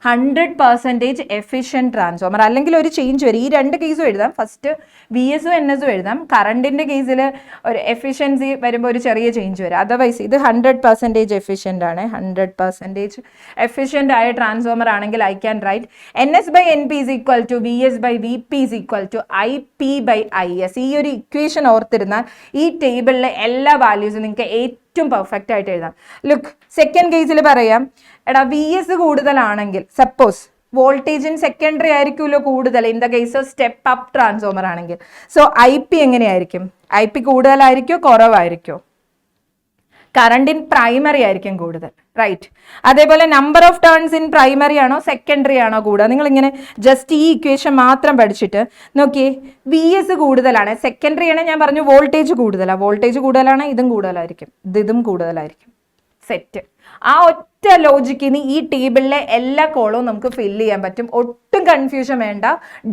100% efficient transformer. അല്ലെങ്കിൽ ഒരു ചേഞ്ച് വരും. ഈ 2 കേസും എഴുതാം. ഫസ്റ്റ് VS-ഉം NS-ഉം എഴുതാം. കറണ്ടിൻ്റെ കേസിൽ ഒരു എഫിഷ്യൻസി വരുമ്പോൾ ഒരു ചെറിയ ചേഞ്ച് വരും. അതർവൈസ് ഇത് 100% എഫിഷ്യൻ്റ് ആണ്. 100% എഫിഷ്യൻ്റ് ആയ ട്രാൻസ്ഫോമർ ആണെങ്കിൽ I can right NS/NP is equal to VS/VP is equal to IP/IS. ഈ ഒരു ഇക്വേഷൻ ഓർത്തിരുന്നാൽ ഈ ടേബിളിലെ എല്ലാ വാല്യൂസും നിങ്ങൾക്ക് ഏറ്റവും പെർഫെക്റ്റ് ആയിട്ട് എഴുതാം. ലുക്ക്, സെക്കൻഡ് കേസിൽ പറയാം, എടാ VS കൂടുതലാണെങ്കിൽ സപ്പോസ് വോൾട്ടേജ് ഇൻ സെക്കൻഡറി ആയിരിക്കുമല്ലോ കൂടുതൽ in the case of step up transformer ആണെങ്കിൽ. സോ IP എങ്ങനെയായിരിക്കും? IP കൂടുതലായിരിക്കോ കുറവായിരിക്കോ? കറണ്ട് ഇൻ പ്രൈമറി ആയിരിക്കും കൂടുതൽ, റൈറ്റ്? അതേപോലെ number of turns in primary ആണോ സെക്കൻഡറി ആണോ കൂടുക? നിങ്ങളിങ്ങനെ ജസ്റ്റ് ഈ ഇക്വേഷൻ മാത്രം പഠിച്ചിട്ട് നോക്കിയേ, VS കൂടുതലാണ്, സെക്കൻഡറി ആണ് ഞാൻ പറഞ്ഞു വോൾട്ടേജ് കൂടുതലാണ്. വോൾട്ടേജ് കൂടുതലാണ്, ഇതും കൂടുതലായിരിക്കും, ഇതും കൂടുതലായിരിക്കും. സെറ്റ്. ആ ഒറ്റ ലോജിക്കിന് ഈ ടേബിളിലെ എല്ലാ കോളവും നമുക്ക് ഫില്ല് ചെയ്യാൻ പറ്റും. ഒട്ടും കൺഫ്യൂഷൻ വേണ്ട.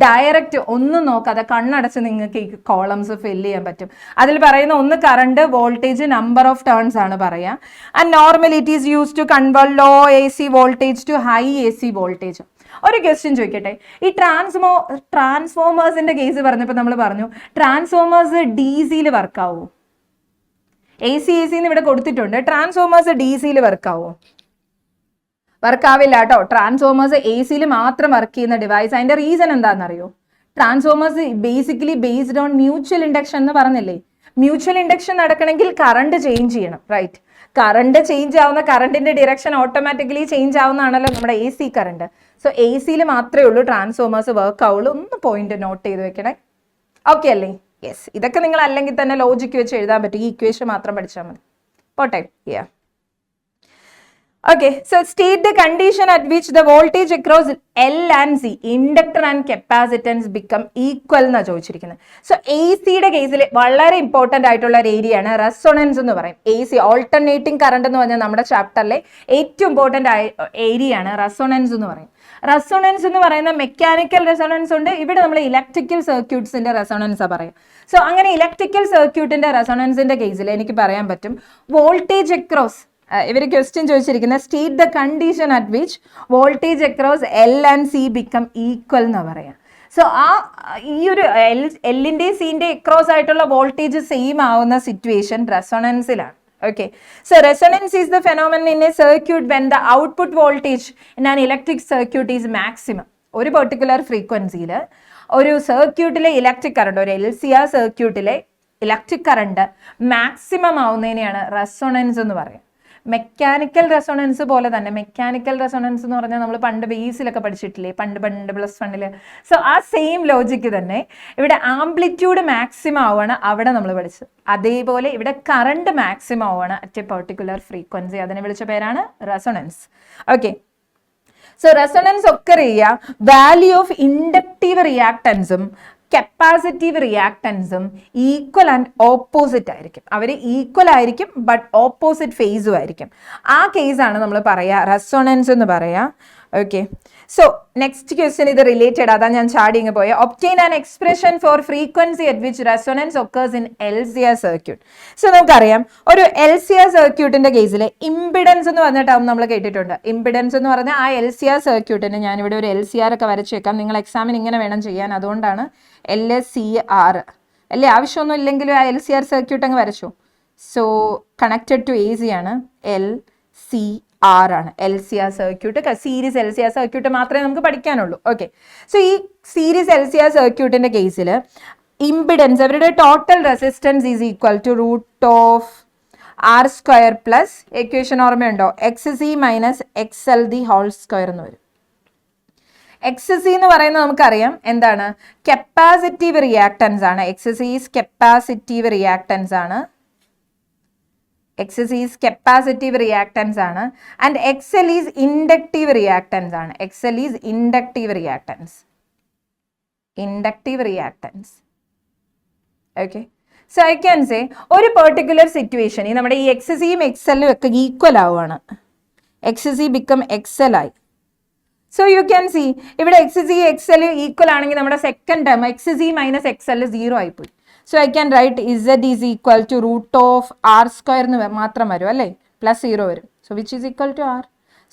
ഡയറക്റ്റ് ഒന്നും നോക്കാതെ കണ്ണടച്ച് നിങ്ങൾക്ക് ഈ കോളംസ് ഫില്ല് ചെയ്യാൻ പറ്റും. അതിൽ പറയുന്ന ഒന്ന് current, voltage, number of turns ആണ് പറയുക. And normally it is use to convert low AC voltage to high AC voltage. ഒരു ക്വസ്റ്റ്യൻ ചോദിക്കട്ടെ, ഈ ട്രാൻസ്ഫോമേഴ്സിന്റെ കേസ് പറഞ്ഞപ്പോൾ നമ്മൾ പറഞ്ഞു ട്രാൻസ്ഫോമേഴ്സ് DC-യിൽ വർക്കാവോ? AC എന്ന് ഇവിടെ കൊടുത്തിട്ടുണ്ട്. ട്രാൻസ്ഫോമേഴ്സ് DC-യിൽ വർക്കാവോ? വർക്കാവില്ല കേട്ടോ. ട്രാൻസ്ഫോമേഴ്സ് AC-യിൽ മാത്രം വർക്ക് ചെയ്യുന്ന ഡിവൈസ്. അതിന്റെ റീസൺ എന്താണെന്നറിയോ? Transformers basically based on mutual induction എന്ന് പറഞ്ഞില്ലേ. മ്യൂച്വൽ ഇൻഡക്ഷൻ നടക്കണമെങ്കിൽ കറണ്ട് ചേഞ്ച് ചെയ്യണം, റൈറ്റ്? കറണ്ട് ചേഞ്ച് ആവുന്ന, കറണ്ടിന്റെ ഡിറക്ഷൻ ഓട്ടോമാറ്റിക്കലി ചേഞ്ച് ആവുന്നതാണല്ലോ നമ്മുടെ AC കറണ്ട്. സോ AC-യിൽ മാത്രമേ ഉള്ളൂ ട്രാൻസ്ഫോമേഴ്സ് വർക്ക് ആവുള്ളൂ. ഒന്ന് പോയിന്റ് നോട്ട് ചെയ്ത് വെക്കണേ. ഓക്കെ അല്ലേ? യെസ്. ഇതൊക്കെ നിങ്ങൾ അല്ലെങ്കിൽ തന്നെ ലോജിക്ക് വെച്ച് എഴുതാൻ പറ്റും. ഈ ഇക്വേഷൻ മാത്രം പഠിച്ചാൽ മതി. പോട്ടെ. Okay, so state the condition at which the voltage across L and C, inductor and capacitance become equal എന്നാ ചോദിച്ചിരിക്കുന്നത്. സോ AC-യുടെ കേസിൽ വളരെ ഇമ്പോർട്ടൻ്റ് ആയിട്ടുള്ള ഒരു ഏരിയ ആണ് റെസൊണൻസ് എന്ന് പറയും. AC ഓൾട്ടർനേറ്റിംഗ് കറണ്ട് എന്ന് പറഞ്ഞാൽ നമ്മുടെ ചാപ്റ്ററിലെ ഏറ്റവും ഇമ്പോർട്ടൻ്റ് ഏരിയ ആണ് റെസൊണൻസ് എന്ന് പറയും. റെസൊണൻസ് എന്ന് പറയുന്ന മെക്കാനിക്കൽ റെസൊണൻസ് ഉണ്ട്, ഇവിടെ നമ്മൾ ഇലക്ട്രിക്കൽ സർക്യൂട്ട്സിന്റെ റെസൊണൻസാണ് പറയാം. സോ അങ്ങനെ ഇലക്ട്രിക്കൽ സർക്യൂട്ടിന്റെ റെസൊണൻസിന്റെ കേസിൽ എനിക്ക് പറയാൻ പറ്റും വോൾട്ടേജ് അക്രോസ് ഇവർ ക്വസ്റ്റ്യൻ ചോദിച്ചിരിക്കുന്ന state the condition at which voltage across L and C become equal എന്ന് പറയാം. സോ ഈ ഒരു എല്ലിൻ്റെ സിൻ്റെ അക്രോസ് ആയിട്ടുള്ള വോൾട്ടേജ് സെയിം ആവുന്ന സിറ്റുവേഷൻ റെസൊണൻസിലാണ്. Okay, so resonance is the phenomenon in a circuit when the output voltage in an electric circuit is maximum. ഒരു പെർട്ടിക്കുലർ ഫ്രീക്വൻസിയിൽ ഒരു സർക്യൂട്ടിലെ ഇലക്ട്രിക് കറണ്ട്, ഒരു LCR സർക്യൂട്ടിലെ ഇലക്ട്രിക് കറണ്ട് മാക്സിമം ആവുന്നതിനെയാണ് റെസൊണൻസ് എന്ന് പറയുന്നത്. മെക്കാനിക്കൽ റെസൊണൻസ് പോലെ തന്നെ, മെക്കാനിക്കൽ റെസൊണൻസ് എന്ന് പറഞ്ഞാൽ നമ്മൾ പണ്ട് ബേസിലൊക്കെ പഠിച്ചിട്ടില്ലേ, പണ്ട് +1. സോ ആ സെയിം ലോജിക്ക് തന്നെ ഇവിടെ ആംപ്ലിറ്റ്യൂഡ് മാക്സിമം ആവുകയാണ് അവിടെ നമ്മൾ പഠിച്ചത്. അതേപോലെ ഇവിടെ കറണ്ട് മാക്സിമം ആവുകയാണ് അറ്റ് എ പെർട്ടിക്കുലർ ഫ്രീക്വൻസി. അതിനെ വിളിച്ച പേരാണ് റെസൊണൻസ്. ഓക്കെ, സോ റെസൊണൻസ് ഒക്കെ വാല്യൂ ഓഫ് ഇൻഡക്റ്റീവ് റിയാക്ടൻസും കപ്പാസിറ്റീവ് റിയാക്ടൻസും ഈക്വൽ ആൻഡ് ഓപ്പോസിറ്റ് ആയിരിക്കും. അവർ ഈക്വൽ ആയിരിക്കും ബട്ട് ഓപ്പോസിറ്റ് ഫേസും ആയിരിക്കും. ആ കേസാണ് നമ്മൾ പറയുക റെസൊണൻസ് എന്ന് പറയാം. ഓക്കെ, സോ നെക്സ്റ്റ് ക്വസ്റ്റ്യൻ ഇത് റിലേറ്റഡ്, അതാ ഞാൻ ചാടിങ് പോയ. Obtain an expression for frequency at which resonance occurs in LCR circuit. So നമുക്കറിയാം ഒരു LCR സർക്യൂട്ടിന്റെ കേസിൽ ഇമ്പിഡൻസ് എന്ന് പറഞ്ഞ ടേം നമ്മൾ കേട്ടിട്ടുണ്ട്. ഇമ്പിഡൻസ് എന്ന് പറഞ്ഞാൽ ആ LCR സർക്യൂട്ടിന് ഞാനിവിടെ ഒരു LCR ഒക്കെ വരച്ചേക്കാം, നിങ്ങൾ എക്സാമിന് ഇങ്ങനെ വേണം ചെയ്യാൻ, അതുകൊണ്ടാണ് LSCR അല്ലേ, ആവശ്യമൊന്നും ഇല്ലെങ്കിലും ആ LCR സർക്യൂട്ട് അങ്ങ് വരച്ചു. സോ കണക്റ്റഡ് ടു AC ആണ്, LCR ആണ് LCR circuit. Series LCR circuit മാത്രമേ നമുക്ക് പഠിക്കാനുള്ളൂ. ഓക്കെ, സോ ഈ സീരീസ് LCR സർക്യൂട്ടിന്റെ കേസിൽ ഇമ്പിഡൻസ്, അവരുടെ total resistance is equal to √R² plus, equation ഓർമ്മയുണ്ടോ, XC minus XL the whole square എന്ന് വരും. XC എന്ന് പറയുന്നത് നമുക്കറിയാം എന്താണ്, കപ്പാസിറ്റീവ് റിയാക്ടൻസ് ആണ്. XC ഈസ് കപ്പാസിറ്റീവ് റിയാക്ടൻസ് ആണ്. XC ഈസ് കപ്പാസിറ്റീവ് റിയാക്ടൻസ് ആണ്. And XL is inductive reactance ആണ്. XL is inductive reactance. Inductive reactance. Okay, so I can say ഒരു പെർട്ടിക്കുലർ സിറ്റുവേഷനിൽ നമ്മുടെ ഈ XCയും XLയും ഒക്കെ ഈക്വൽ ആവുകയാണ്. XC ബിക്കം XL ആയി. സോ യു ക്യാൻ സി ഇവിടെ XC XL ഈക്വൽ ആണെങ്കിൽ നമ്മുടെ second term XC minus XL 0 ആയിപ്പോയി. So I can write Z is equal to √R² എന്ന് മാത്രം വരും അല്ലേ, +0 വരും. So which is equal to R.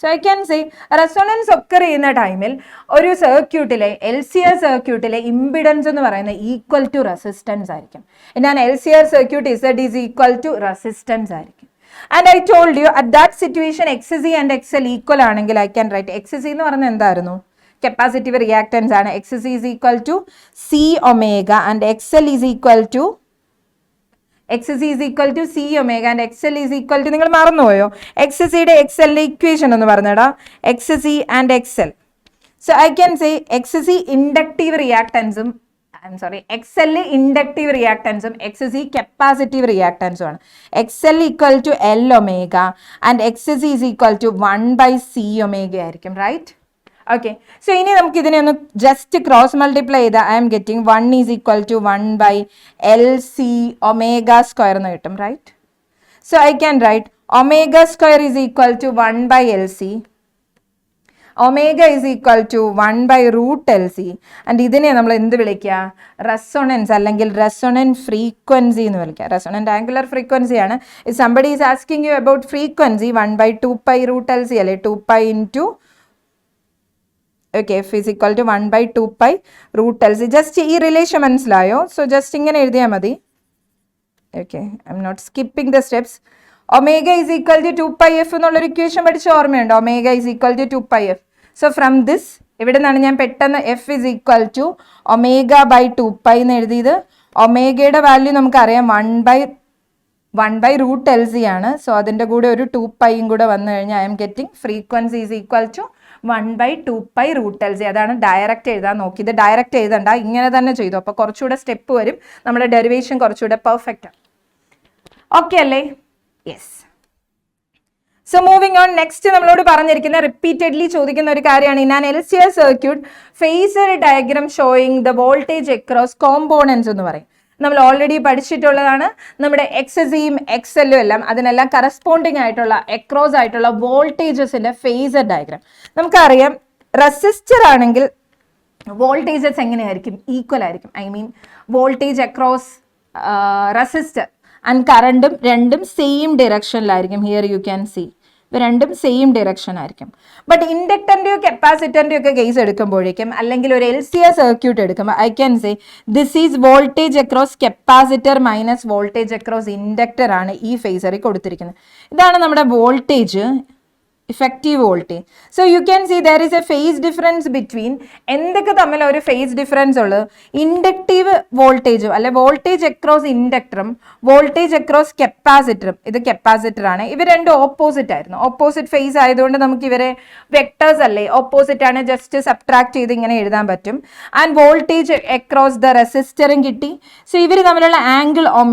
So I can say resonance ഒക്കെ ചെയ്യുന്ന ടൈമിൽ ഒരു സർക്യൂട്ടിലെ LCR സർക്യൂട്ടിലെ ഇമ്പിഡൻസ് എന്ന് പറയുന്നത് ഈക്വൽ ടു റെസിസ്റ്റൻസ് ആയിരിക്കും. ഞാൻ LCR circuit Z is equal to resistance ആയിരിക്കും. And I told you at that situation XC and XL equal ആണെങ്കിൽ I can write XC എന്ന് പറഞ്ഞാൽ എന്തായിരുന്നു, കപ്പാസിറ്റീവ് റിയാക്ടൻസ് ആണ്. XC is equal to C omega and XL is equal to XC is equal to C omega and XL is equal to, നിങ്ങൾ മറന്നുപോയോ XCയുടെ XLന്റെ ഇക്വേഷൻ എന്ന് പറഞ്ഞടാ, XC and XL. So I can say XC inductive റിയാക്ടൻസും XL ഇൻഡക്റ്റീവ് റിയാക്ടൻസും XC കപ്പാസിറ്റീവ് റിയാക്ടൻസും ആണ്. XL equal to L omega and XC is equal to 1/C omega ആയിരിക്കും, റൈറ്റ്? ഓക്കെ, സോ ഇനി നമുക്ക് ഇതിനെ ഒന്ന് ജസ്റ്റ് ക്രോസ് മൾട്ടിപ്ലൈ ചെയ്താൽ I M getting 1 is equal to 1/LC ഒമേഗ² എന്ന് കിട്ടും, right? So I can write ഒമേഗ² is equal to 1/LC. Omega is equal to 1/√LC. And ഇതിനെ നമ്മൾ എന്ത് വിളിക്കുക, റെസൊണൻസ് അല്ലെങ്കിൽ റെസൊണൻറ്റ് ഫ്രീക്വൻസി എന്ന് വിളിക്കുക. റെസൊണൻറ്റ് ആംഗുലർ ഫ്രീക്വൻസി ആണ്. If somebody is asking you about frequency 1/2π√LC അല്ലെ, 2π into okay F is equal to 1/2π√LC. Just ഈ റിലേഷൻ മനസ്സിലായോ? സോ ജസ്റ്റ് ഇങ്ങനെ എഴുതിയാൽ മതി. Okay, I am not skipping the steps. Omega is equal to 2πf എന്നുള്ളൊരു ഇക്വേഷൻ പഠിച്ച ഓർമ്മയുണ്ടോ? Omega is equal to 2πf. So from this ഇവിടെ നിന്നാണ് ഞാൻ പെട്ടെന്ന് F ഈസ് ഈക്വൽ ടു ω/2π എന്ന് എഴുതിയത്. ഒമേഗയുടെ വാല്യൂ നമുക്കറിയാം 1/√LC ആണ്. സോ അതിൻ്റെ കൂടെ ഒരു 2πയും കൂടെ വന്നു കഴിഞ്ഞാൽ I M getting frequency is equal to 1/2π√LC. അതാണ് ഡയറക്റ്റ് എഴുതാൻ നോക്കി. ഇത് ഡയറക്റ്റ് എഴുതണ്ട, ഇങ്ങനെ തന്നെ ചെയ്തു. അപ്പോൾ കുറച്ചുകൂടെ സ്റ്റെപ്പ് വരും, നമ്മുടെ ഡെറിവേഷൻ കുറച്ചുകൂടെ പെർഫെക്റ്റ് ആണ്. ഓക്കെ അല്ലേ? Yes. So moving on, next നമ്മളോട് പറഞ്ഞിരിക്കുന്ന റിപ്പീറ്റഡ്ലി ചോദിക്കുന്ന ഒരു കാര്യമാണ് in an LCR circuit phasor diagram showing the voltage across components എന്ന് പറയും. നമ്മൾ ഓൾറെഡി പഠിച്ചിട്ടുള്ളതാണ്. നമ്മുടെ XCയും XLയും എല്ലാം അതിനെല്ലാം കറസ്പോണ്ടിങ് ആയിട്ടുള്ള അക്രോസ് ആയിട്ടുള്ള വോൾട്ടേജസിന്റെ ഫേസർ ഡയഗ്രാം. നമുക്കറിയാം റെസിസ്റ്റർ ആണെങ്കിൽ വോൾട്ടേജസ് എങ്ങനെയായിരിക്കും, ഈക്വൽ ആയിരിക്കും. I mean voltage across resistor and കറണ്ടും രണ്ടും സെയിം ഡിറക്ഷനിലായിരിക്കും. ഹിയർ യു ക്യാൻ സീ രണ്ടും സെയിം ഡിറക്ഷൻ ആയിരിക്കും. ബട്ട് ഇൻഡക്ടറിൻ്റെയോ കപ്പാസിറ്ററിൻ്റെയോ ഒക്കെ കേസ് എടുക്കുമ്പോഴേക്കും അല്ലെങ്കിൽ ഒരു LCR സർക്യൂട്ട് എടുക്കുമ്പോൾ I can say this is voltage across capacitor minus voltage across inductor ആണ് ഈ ഫേസറിൽ കൊടുത്തിരിക്കുന്നത്. ഇതാണ് നമ്മുടെ voltage, effective voltage. So you can see there is a phase difference between എന്തൊക്കെ തമ്മിൽ ഒരു ഫേസ് ഡിഫറൻസ് ഉള്ളത്, ഇൻഡക്റ്റീവ് വോൾട്ടേജും അല്ലെ വോൾട്ടേജ് അക്രോസ് ഇൻഡക്ടറും വോൾട്ടേജ് അക്രോസ് കപ്പാസിറ്ററും, ഇത് കപ്പാസിറ്റർ ആണ്, ഇവർ രണ്ടും ഓപ്പോസിറ്റ് ആയിരുന്നു. ഓപ്പോസിറ്റ് ഫേസ് ആയതുകൊണ്ട് നമുക്ക് ഇവരെ വെക്ടേഴ്സ് അല്ലേ, ഓപ്പോസിറ്റ് ആണ്, ജസ്റ്റ് സബ്ട്രാക്ട് ചെയ്ത് ഇങ്ങനെ എഴുതാൻ പറ്റും. ആൻഡ് വോൾട്ടേജ് അക്രോസ് ദ റെസിസ്റ്ററും കിട്ടി. സോ ഇവർ തമ്മിലുള്ള ആംഗിൾ ω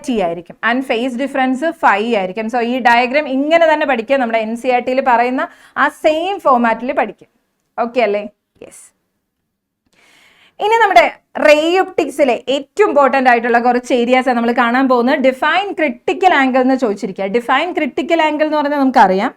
t ആയിരിക്കും ആൻഡ് ഫേസ് ഡിഫറൻസ് φ ആയിരിക്കും. സോ ഈ ഡയഗ്രാം ഇങ്ങനെ തന്നെ പഠിക്കുക, നമ്മുടെ NCERT പറയുന്ന ആ സെയിം ഫോമാറ്റിൽ പഠിക്കും. ഓക്കെ അല്ലേ? യെസ്. ഇനി നമ്മുടെ റേ ഒപ്റ്റിക്സിലെ ഏറ്റവും ഇമ്പോർട്ടൻ്റ് ആയിട്ടുള്ള കുറച്ച് ഏരിയാസ് നമ്മൾ കാണാൻ പോകുന്നത്. ഡിഫൈൻ ക്രിട്ടിക്കൽ ആംഗിൾ എന്ന് ചോദിച്ചിരിക്കുക. ഡിഫൈൻ ക്രിട്ടിക്കൽ ആംഗിൾ എന്ന് പറഞ്ഞാൽ നമുക്കറിയാം.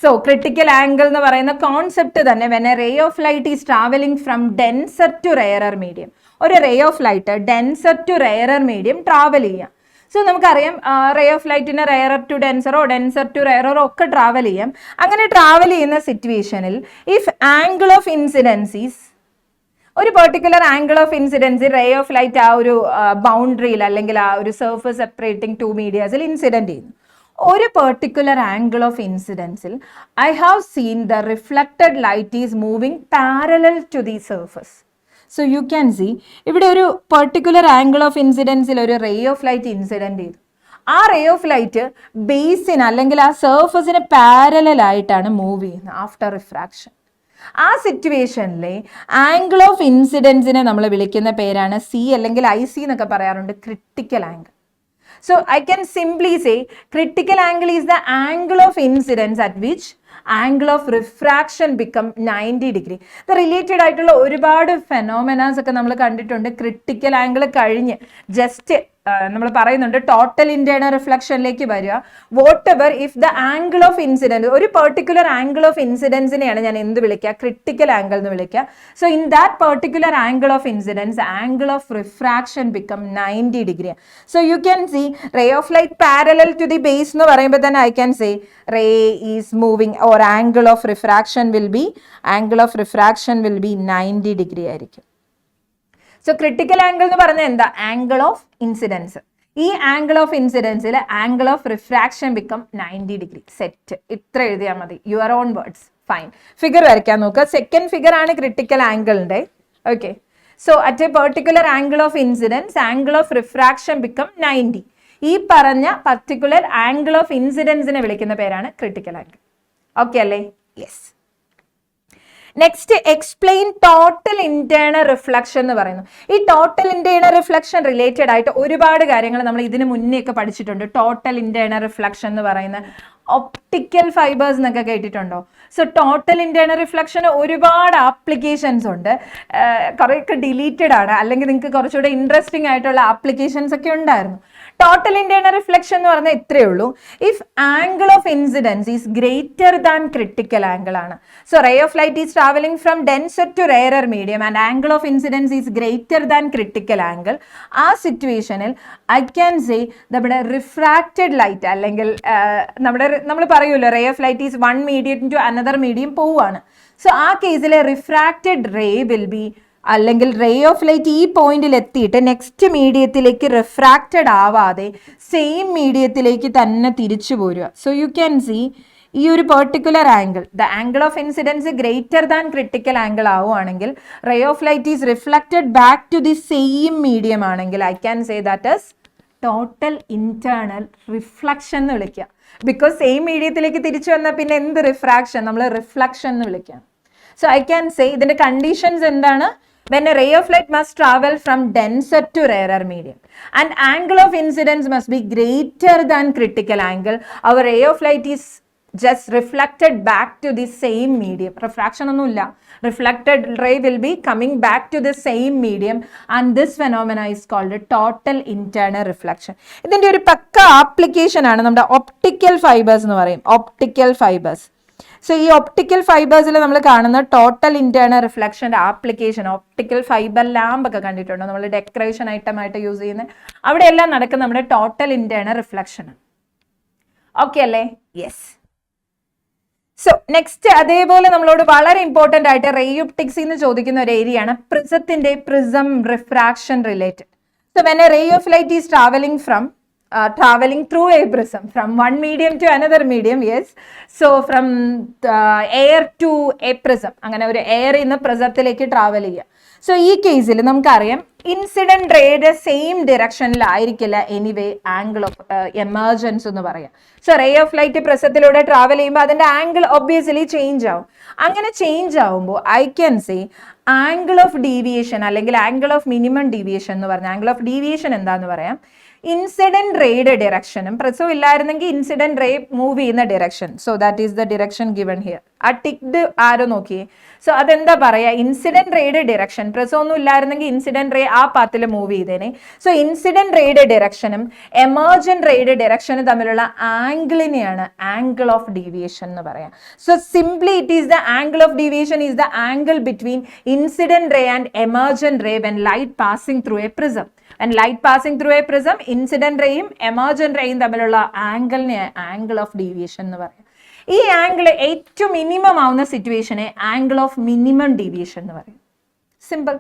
സോ ക്രിട്ടിക്കൽ ആംഗിൾ എന്ന് പറയുന്ന കോൺസെപ്റ്റ് തന്നെ when a ray of light is travelling from denser to rarer medium. ഒരു ray of light denser to rarer medium travel ചെയ്യാം. സോ നമുക്കറിയാം റേ ഓഫ് ലൈറ്റിന് റെയറർ ടു ഡെൻസറോ ഡെൻസർ ടു റെയറോ ഒക്കെ ട്രാവൽ ചെയ്യാം. അങ്ങനെ ട്രാവൽ ചെയ്യുന്ന സിറ്റുവേഷനിൽ if angle of incidence is, ഒരു particular angle of incidence ray of light ആ ഒരു ബൗണ്ടറിയിൽ അല്ലെങ്കിൽ ആ ഒരു സർഫസ് സെപ്പറേറ്റിംഗ് ടു മീഡിയാസിൽ ഇൻസിഡൻറ്റ് ചെയ്യുന്നു. ഒരു പെർട്ടിക്കുലർ ആംഗിൾ ഓഫ് ഇൻസിഡൻസിൽ I have seen the reflected light is moving parallel to the surface. So you can see ഇവിടെ ഒരു പെർട്ടിക്കുലർ ആംഗിൾ ഓഫ് ഇൻസിഡൻസിൽ ഒരു റേ ഓഫ് ലൈറ്റ് ഇൻസിഡൻറ്റ് ചെയ്തു. ആ റേ ഓഫ് ലൈറ്റ് ബേസിന് അല്ലെങ്കിൽ ആ സർഫസിന് പാരലായിട്ടാണ് മൂവ് ചെയ്യുന്നത് ആഫ്റ്റർ റിഫ്രാക്ഷൻ. ആ സിറ്റുവേഷനിലെ ആംഗിൾ ഓഫ് ഇൻസിഡൻസിനെ നമ്മൾ വിളിക്കുന്ന പേരാണ് C അല്ലെങ്കിൽ IC എന്നൊക്കെ പറയാറുണ്ട്, critical angle. So I can simply say critical angle is the angle of incidence at which angle of refraction become 90 degree. The related ആയിട്ടുള്ള ഒരുപാട് ഫെനോമെനാസ് ഒക്കെ നമ്മൾ കണ്ടിട്ടുണ്ട്. ക്രിട്ടിക്കൽ ആംഗിൾ കഴിഞ്ഞ് ജസ്റ്റ് നമ്മൾ പറയുന്നുണ്ട് ടോട്ടൽ ഇന്റേണൽ റിഫ്ലക്ഷനിലേക്ക് വരിക. Whatever if the angle of incidence, ഒരു പെർട്ടിക്കുലർ ആംഗിൾ ഓഫ് ഇൻസിഡൻസിനെയാണ് ഞാൻ എന്ത് വിളിക്കുക, ക്രിട്ടിക്കൽ ആംഗിൾ എന്ന് വിളിക്കുക. So in that particular angle of incidence angle of refraction become 90 degree. So you can see ray of light parallel to the base എന്ന് പറയുമ്പോൾ തന്നെ I can say ray is moving or angle of refraction will be 90 degree ആയിരിക്കും. സോ ക്രിട്ടിക്കൽ ആംഗിൾ എന്ന് പറഞ്ഞാൽ എന്താ, ആംഗിൾ ഓഫ് ഇൻസിഡൻസ്. ഈ ആംഗിൾ ഓഫ് ഇൻസിഡൻസിൽ angle of refraction become 90 degree. Set. ഇത്ര എഴുതിയാൽ മതി, your own words. Fine. Figure വരയ്ക്കാൻ നോക്കുക. സെക്കൻഡ് ഫിഗർ ആണ് ക്രിട്ടിക്കൽ ആംഗിളിന്റെ. Okay. So at a particular angle of incidence angle of refraction become 90. ഈ പറഞ്ഞ പർട്ടിക്കുലർ ആംഗിൾ ഓഫ് ഇൻസിഡൻസിനെ വിളിക്കുന്ന പേരാണ് ക്രിട്ടിക്കൽ ആംഗിൾ. ഓക്കെ അല്ലേ? Yes. Next explain total internal reflection എന്ന് പറയുന്നു. ഈ ടോട്ടൽ ഇന്റേണൽ റിഫ്ലക്ഷൻ റിലേറ്റഡ് ആയിട്ട് ഒരുപാട് കാര്യങ്ങൾ നമ്മൾ ഇതിന് മുന്നേ ഒക്കെ പഠിച്ചിട്ടുണ്ട്. ടോട്ടൽ ഇന്റേണൽ റിഫ്ലക്ഷൻ എന്ന് പറയുന്ന ഒപ്റ്റിക്കൽ ഫൈബേഴ്സ് എന്നൊക്കെ കേട്ടിട്ടുണ്ടോ? സോ ടോട്ടൽ ഇന്റേണൽ റിഫ്ലക്ഷന് ഒരുപാട് ആപ്ലിക്കേഷൻസ് ഉണ്ട്. കുറേയൊക്കെ ഡിലീറ്റഡ് ആണ്, അല്ലെങ്കിൽ നിങ്ങൾക്ക് കുറച്ചുകൂടെ ഇൻട്രസ്റ്റിംഗ് ആയിട്ടുള്ള ആപ്ലിക്കേഷൻസ് ഒക്കെ ഉണ്ടായിരുന്നു. ടോട്ടൽ ഇന്റേണൽ റിഫ്ലക്ഷൻ എന്ന് പറഞ്ഞാൽ ഇത്രയേ ഉള്ളൂ. If angle of incidence is greater than critical angle ആണ്. So ray of light is travelling from denser to rarer medium and angle of incidence is greater than critical angle. ആ സിറ്റുവേഷനിൽ ഐ ക്യാൻ സേ നമ്മുടെ റിഫ്രാക്റ്റഡ് ലൈറ്റ് അല്ലെങ്കിൽ നമ്മൾ പറയുമല്ലോ ray of light is one medium to another medium പോവുകയാണ്. സോ ആ കേസിലെ റിഫ്രാക്റ്റഡ് റേ വിൽ ബി, അല്ലെങ്കിൽ റേ ഓഫ് ലൈറ്റ് ഈ പോയിന്റിൽ എത്തിയിട്ട് നെക്സ്റ്റ് മീഡിയത്തിലേക്ക് റിഫ്രാക്റ്റഡ് ആവാതെ സെയിം മീഡിയത്തിലേക്ക് തന്നെ തിരിച്ചു പോരുക. സോ യു ക്യാൻ സീ ഈ ഒരു particular angle, the angle of incidence greater than critical angle ആവുകയാണെങ്കിൽ ray of light is reflected back to the same medium ആണെങ്കിൽ I can say that is total internal reflection എന്ന് വിളിക്കുക. ബിക്കോസ് സെയിം മീഡിയത്തിലേക്ക് തിരിച്ചു വന്നാൽ പിന്നെ എന്ത് റിഫ്രാക്ഷൻ, നമ്മൾ റിഫ്ലക്ഷൻ എന്ന് വിളിക്കാം. സോ ഐ ക്യാൻ സേ ഇതിന്റെ കണ്ടീഷൻസ് എന്താണ്? When a ray of light must travel from denser to rarer medium and angle of incidence must be greater than critical angle, our ray of light is just reflected back to the same medium. Refraction onnulla, reflected ray will be coming back to the same medium and this phenomena is called a total internal reflection. ഇതിന്റെ ഒരു പക്ക ആപ്ലിക്കേഷൻ ആണ് നമ്മുടെ ഒപ്റ്റിക്കൽ ഫൈബേഴ്സ് എന്ന് പറയും. Optical fibers. സോ ഈ ഒപ്റ്റിക്കൽ ഫൈബേഴ്സിൽ നമ്മൾ കാണുന്ന ടോട്ടൽ ഇന്റേണൽ റിഫ്ലക്ഷൻ്റെ ആപ്ലിക്കേഷൻ, ഒപ്റ്റിക്കൽ ഫൈബർ ലാമ്പ് ഒക്കെ കണ്ടിട്ടുണ്ടോ, നമ്മൾ ഡെക്കറേഷൻ ഐറ്റം ആയിട്ട് യൂസ് ചെയ്യുന്നത്, അവിടെയെല്ലാം നടക്കുന്ന നമ്മുടെ ടോട്ടൽ ഇന്റേണൽ റിഫ്ലക്ഷൻ. ഓക്കെ അല്ലേ? യെസ്. സോ നെക്സ്റ്റ് അതേപോലെ നമ്മളോട് വളരെ ഇമ്പോർട്ടൻ്റ് ആയിട്ട് റേ ഒപ്റ്റിക്സ് എന്ന് ചോദിക്കുന്ന ഒരു ഏരിയയാണ് പ്രിസത്തിന്റെ prism refraction related. So when a ray of light is traveling through a prism from one medium to another medium, yes, so from air to a prism, അങ്ങനെ ഒരു എയർ ഇന്ന് പ്രിസത്തിലേക്ക് ട്രാവൽ ചെയ്യുക. സോ ഈ കേസിൽ നമുക്കറിയാം ഇൻസിഡന്റ് റേയുടെ സെയിം ഡിറക്ഷനിലായിരിക്കില്ല എനിവേ ആംഗിൾ ഓഫ് എമർജൻസ് എന്ന് പറയാം. സോ റേ ഓഫ് ലൈറ്റ് പ്രിസത്തിലൂടെ ട്രാവൽ ചെയ്യുമ്പോൾ അതിന്റെ ആംഗിൾ ഒബ്വിയസ്ലി ചേഞ്ച് ആവും. അങ്ങനെ ചേഞ്ച് ആവുമ്പോൾ I can say angle of deviation അല്ലെങ്കിൽ ആംഗിൾ ഓഫ് മിനിമം ഡീവിയേഷൻ എന്ന് പറഞ്ഞാൽ ആംഗിൾ ഓഫ് ഡീവിയേഷൻ എന്താന്ന് പറയാം, ഇൻസിഡന്റ് റേയുടെ ഡിറക്ഷനും പ്രിസം ഇല്ലായിരുന്നെങ്കിൽ ഇൻസിഡന്റ് റേ മൂവ് ചെയ്യുന്ന direction. So that is the direction given here. ആ ടിക്ഡ് ആരോ നോക്കിയേ. സോ അതെന്താ പറയാ, ഇൻസിഡന്റ് റേയുടെ ഡിറക്ഷൻ, പ്രിസം ഒന്നും ഇല്ലായിരുന്നെങ്കിൽ ഇൻസിഡന്റ് റേ ആ പാത്തിൽ മൂവ് ചെയ്തേനെ. സോ ഇൻസിഡന്റ് റേയുടെ ഡിറക്ഷനും എമർജന്റ് റേയുടെ ഡിറക്ഷനും തമ്മിലുള്ള ആംഗിളിനെയാണ് ആംഗിൾ ഓഫ് ഡീവിയേഷൻ എന്ന് പറയാം. So simply it is the angle of deviation is the angle between incident ray and emergent ray when light passing through a prism. And light passing through a prism, incident റേയും emergent റേയും തമ്മിലുള്ള ആംഗിളിനെ ആംഗിൾ ഓഫ് ഡീവിയേഷൻ എന്ന് പറയും. ഈ ആംഗിൾ ഏറ്റവും മിനിമം ആവുന്ന സിറ്റുവേഷനെ ആംഗിൾ ഓഫ് മിനിമം ഡീവിയേഷൻ എന്ന് പറയും. Simple.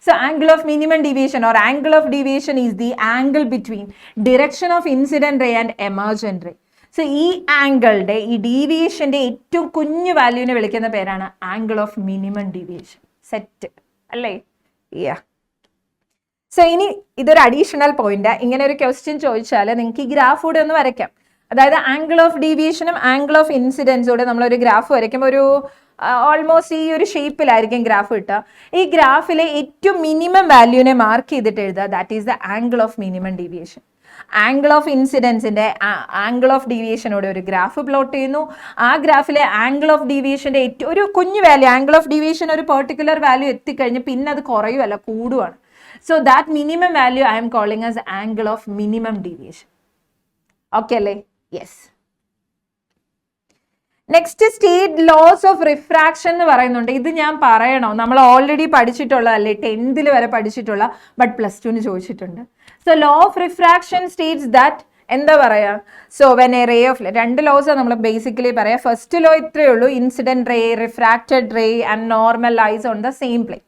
So angle of minimum deviation or angle of deviation is the angle between direction of incident ray and emergent ray. സോ ഈ ആംഗിളുടെ ഈ ഡീവിയേഷന്റെ ഏറ്റവും കുഞ്ഞു വാല്യൂവിനെ വിളിക്കുന്ന പേരാണ് angle of minimum deviation. Set അല്ലേ? യാ. സോ ഇനി ഇതൊരു അഡീഷണൽ പോയിന്റ്. ഇങ്ങനെ ഒരു ക്വസ്റ്റ്യൻ ചോദിച്ചാൽ നിങ്ങൾക്ക് ഈ ഗ്രാഫ് കൂടെ ഒന്ന് വരയ്ക്കാം. അതായത് ആംഗിൾ ഓഫ് ഡീവിയേഷനും ആംഗിൾ ഓഫ് ഇൻസിഡൻസോടെ നമ്മളൊരു ഗ്രാഫ് വരയ്ക്കുമ്പോൾ ഒരു ഓൾമോസ്റ്റ് ഈ ഒരു ഷേപ്പിലായിരിക്കും ഗ്രാഫ് കിട്ടുക. ഈ ഗ്രാഫിലെ ഏറ്റവും മിനിമം വാല്യൂവിനെ മാർക്ക് ചെയ്തിട്ട് എഴുതുക. That is the angle of minimum deviation. Angle of ഇൻസിഡൻസിന്റെ ആംഗിൾ ഓഫ് ഡീവിയേഷനോടെ ഒരു ഗ്രാഫ് പ്ലോട്ട് ചെയ്യുന്നു. ആ ഗ്രാഫിലെ ആംഗിൾ ഓഫ് ഡീവിയേഷന്റെ ഏറ്റവും ഒരു കുഞ്ഞു വാല്യൂ, ആംഗിൾ ഓഫ് ഡീവിയേഷൻ ഒരു പെർട്ടിക്കുലർ വാല്യൂ എത്തിക്കഴിഞ്ഞ് പിന്നെ അത് കുറയുമല്ല, കൂടുവാണ്. So that minimum value I am calling as angle of minimum deviation. Okay അല്ലേ? Yes. Next state laws of refraction എന്ന് പറയുന്നുണ്ട്. ഇത് ഞാൻ പറയണോ? നമ്മൾ ഓൾറെഡി പഠിച്ചിട്ടുള്ളതല്ലേ, 10th വരെ പഠിച്ചിട്ടുള്ള, ബട്ട് +2 ചോദിച്ചിട്ടുണ്ട്. So law of refraction states that എന്താ പറയാ, so when a ray of രണ്ട് ലോസ് നമ്മൾ ബേസിക്കലി പറയാം. ഫസ്റ്റ് ലോ ഇത്രയേ ഉള്ളൂ, incident ray, refracted ray and normal lies on the same plane.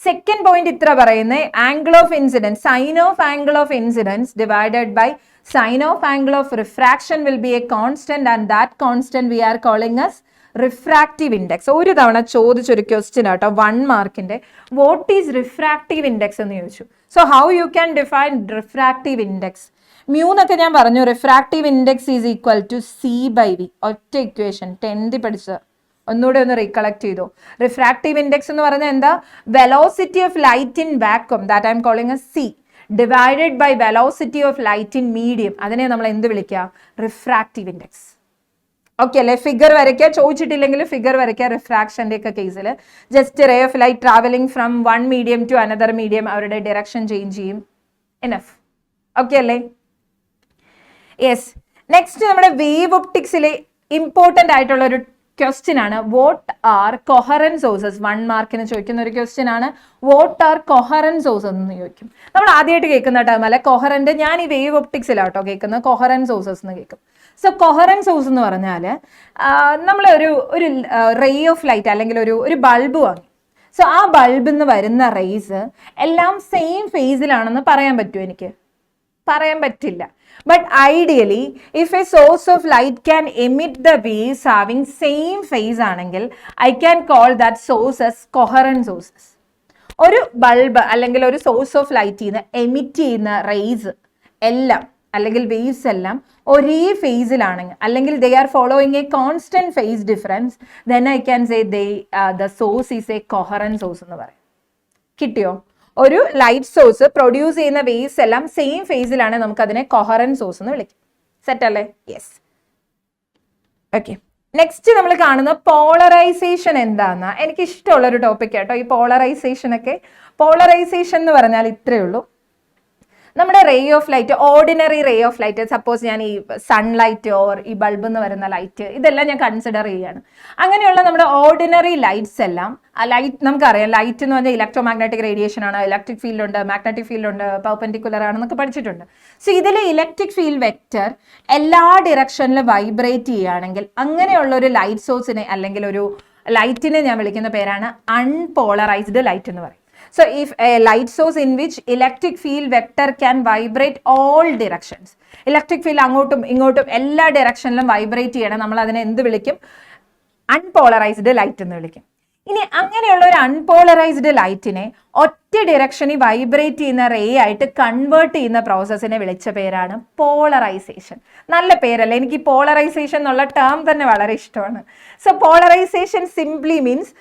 Second point ഇത്ര പറയുന്നത്, angle of incidence, sine of angle of incidence divided by sine of angle of refraction will be a constant and that constant we are calling as refractive index. ഒരു തവണ ചോദിച്ചൊരു ക്വസ്റ്റ്യൻ ആട്ടോ, 1 മാർക്കിന്റെ. വാട്ട് ഈസ് റിഫ്രാക്റ്റീവ് ഇൻഡെക്സ് എന്ന് ചോദിച്ചു. So how you can define refractive index? എന്നൊക്കെ ഞാൻ പറഞ്ഞു. Refractive index is equal to C/V. ഒറ്റ ഇക്വേഷൻ 10th പഠിച്ചത്. ഒന്നുകൂടെ ഒന്ന് റീകളക്ട് ചെയ്തു. റിഫ്രാക്റ്റീവ് ഇൻഡെക്സ് എന്ന് പറഞ്ഞാൽ എന്താ? Velocity of light in vacuum, that I'm calling a C, divided by velocity of light in medium. അതിനെ നമ്മൾ എന്ത് വിളിക്കുക? Refractive index. ഓക്കെ അല്ലേ? ഫിഗർ വരയ്ക്കുക, ചോദിച്ചിട്ടില്ലെങ്കിൽ ഫിഗർ വരയ്ക്കുക. റിഫ്രാക്ഷൻ്റെ ഒക്കെ കേസിൽ just ray of light travelling from one medium to another medium, അവരുടെ ഡയറക്ഷൻ ചേഞ്ച് ചെയ്യും. ഇനഫ്. ഓക്കെ അല്ലേ? യെസ്. നെക്സ്റ്റ് നമ്മുടെ വേവ് ഒപ്റ്റിക്സിലെ ഇമ്പോർട്ടൻ്റ് ആയിട്ടുള്ള ഒരു ക്വസ്റ്റ്യൻ ആണ്, വാട്ട് ആർ കൊഹറന്റ് സോഴ്സസ്. 1 മാർക്കിന് ചോദിക്കുന്ന ഒരു ക്വസ്റ്റ്യൻ ആണ്, വാട്ട് ആർ കൊഹറന്റ് സോഴ്സസ് എന്ന് ചോദിക്കും. നമ്മൾ ആദ്യമായിട്ട് കേൾക്കുന്ന ടൈം അല്ല കൊഹറന്റ്. ഞാൻ ഈ വേവ് ഒപ്റ്റിക്സിലാട്ടോ കേൾക്കുന്നത്, കൊഹറന്റ് സോഴ്സസ് എന്ന് കേൾക്കും. സോ കൊഹറന്റ് സോഴ്സ് എന്ന് പറഞ്ഞാൽ നമ്മൾ ഒരു റേ ഓഫ് ലൈറ്റ് അല്ലെങ്കിൽ ഒരു ബൾബ് വാങ്ങി. സോ ആ ബൾബിൽ നിന്ന് വരുന്ന റേസ് എല്ലാം സെയിം ഫേസിലാണെന്ന് പറയാൻ പറ്റുമോ? എനിക്ക് പറയാൻ പറ്റില്ല. But ideally, if a source of light can emit the waves having same phase ആണെങ്കിൽ I can call that source as coherent sources. ഒരു ബൾബ് അല്ലെങ്കിൽ ഒരു സോഴ്സ് ഓഫ് ലൈറ്റിൽ നിന്ന് എമിറ്റ് ചെയ്യുന്ന റേസ് എല്ലാം അല്ലെങ്കിൽ വേവ്സ് എല്ലാം ഒരേ ഫേസിലാണെങ്കിൽ, അല്ലെങ്കിൽ they are following A constant phase difference, then I can say the source is a coherent source എന്ന് പറയും. കിട്ടിയോ? ഒരു ലൈറ്റ് സോഴ്സ് പ്രൊഡ്യൂസ് ചെയ്യുന്ന വേവ്സ് എല്ലാം സെയിം ഫേസിലാണ്, നമുക്ക് അതിനെ കൊഹറന്റ് സോഴ്സ് എന്ന് വിളിക്കും. സെറ്റ് അല്ലേ? യെസ്. ഓക്കെ. നെക്സ്റ്റ് നമ്മൾ കാണുന്ന പോളറൈസേഷൻ എന്താണെന്നാ. എനിക്ക് ഇഷ്ടമുള്ള ഒരു ടോപ്പിക് കേട്ടോ ഈ പോളറൈസേഷൻ ഒക്കെ. പോളറൈസേഷൻ എന്ന് പറഞ്ഞാൽ ഇത്രയേ ഉള്ളൂ. നമ്മുടെ ray of light, ordinary ray of light, suppose ഞാൻ ഈ സൺലൈറ്റ് ഓർ ഈ ബൾബിൽ നിന്ന് വരുന്ന ലൈറ്റ്, ഇതെല്ലാം ഞാൻ കൺസിഡർ ചെയ്യുകയാണ്. അങ്ങനെയുള്ള നമ്മുടെ ഓർഡിനറി ലൈറ്റ്സ് എല്ലാം, ആ ലൈറ്റ് നമുക്കറിയാം, ലൈറ്റ് എന്ന് പറഞ്ഞാൽ ഇലക്ട്രോ മാഗ്നറ്റിക് റേഡിയേഷൻ ആണ്, ഇലക്ട്രിക് ഫീൽഡ് ഉണ്ട്, മാഗ്നറ്റിക് ഫീൽഡ് ഉണ്ട്, പെർപെൻഡിക്കുലർ ആണെന്നൊക്കെ പഠിച്ചിട്ടുണ്ട്. സോ ഇതിൽ ഇലക്ട്രിക് ഫീൽഡ് വെക്റ്റർ എല്ലാ ഡിറക്ഷനിലും വൈബ്രേറ്റ് ചെയ്യുകയാണെങ്കിൽ അങ്ങനെയുള്ള ഒരു ലൈറ്റ് സോഴ്സിനെ അല്ലെങ്കിൽ ഒരു ലൈറ്റിനെ ഞാൻ വിളിക്കുന്ന പേരാണ് അൺപോളറൈസ്ഡ് ലൈറ്റ് എന്ന് പറയും. So if a light source in which electric field vector can vibrate all directions, electric field അങ്ങോട്ടും ഇങ്ങോട്ടും എല്ലാ ഡയറക്ഷനിലും വൈബ്രേറ്റ് ചെയ്യണം, നമ്മൾ അതിനെ എന്ത് വിളിക്കും? അൺപോളറൈസ്ഡ് ലൈറ്റ് എന്ന് വിളിക്കും. ഇനി അങ്ങനെയുള്ള ഒരു അൺപോളറൈസ്ഡ് ലൈറ്റിനെ ഒറ്റ ഡിറക്ഷനിൽ വൈബ്രേറ്റ് ചെയ്യുന്ന റേ ആയിട്ട് കൺവേർട്ട് ചെയ്യുന്ന പ്രോസസ്സിനെ വിളിച്ച പേരാണ് പോളറൈസേഷൻ. നല്ല പേരല്ലേ? എനിക്ക് പോളറൈസേഷൻ എന്നുള്ള ടേം തന്നെ വളരെ ഇഷ്ടമാണ്. So polarization simply means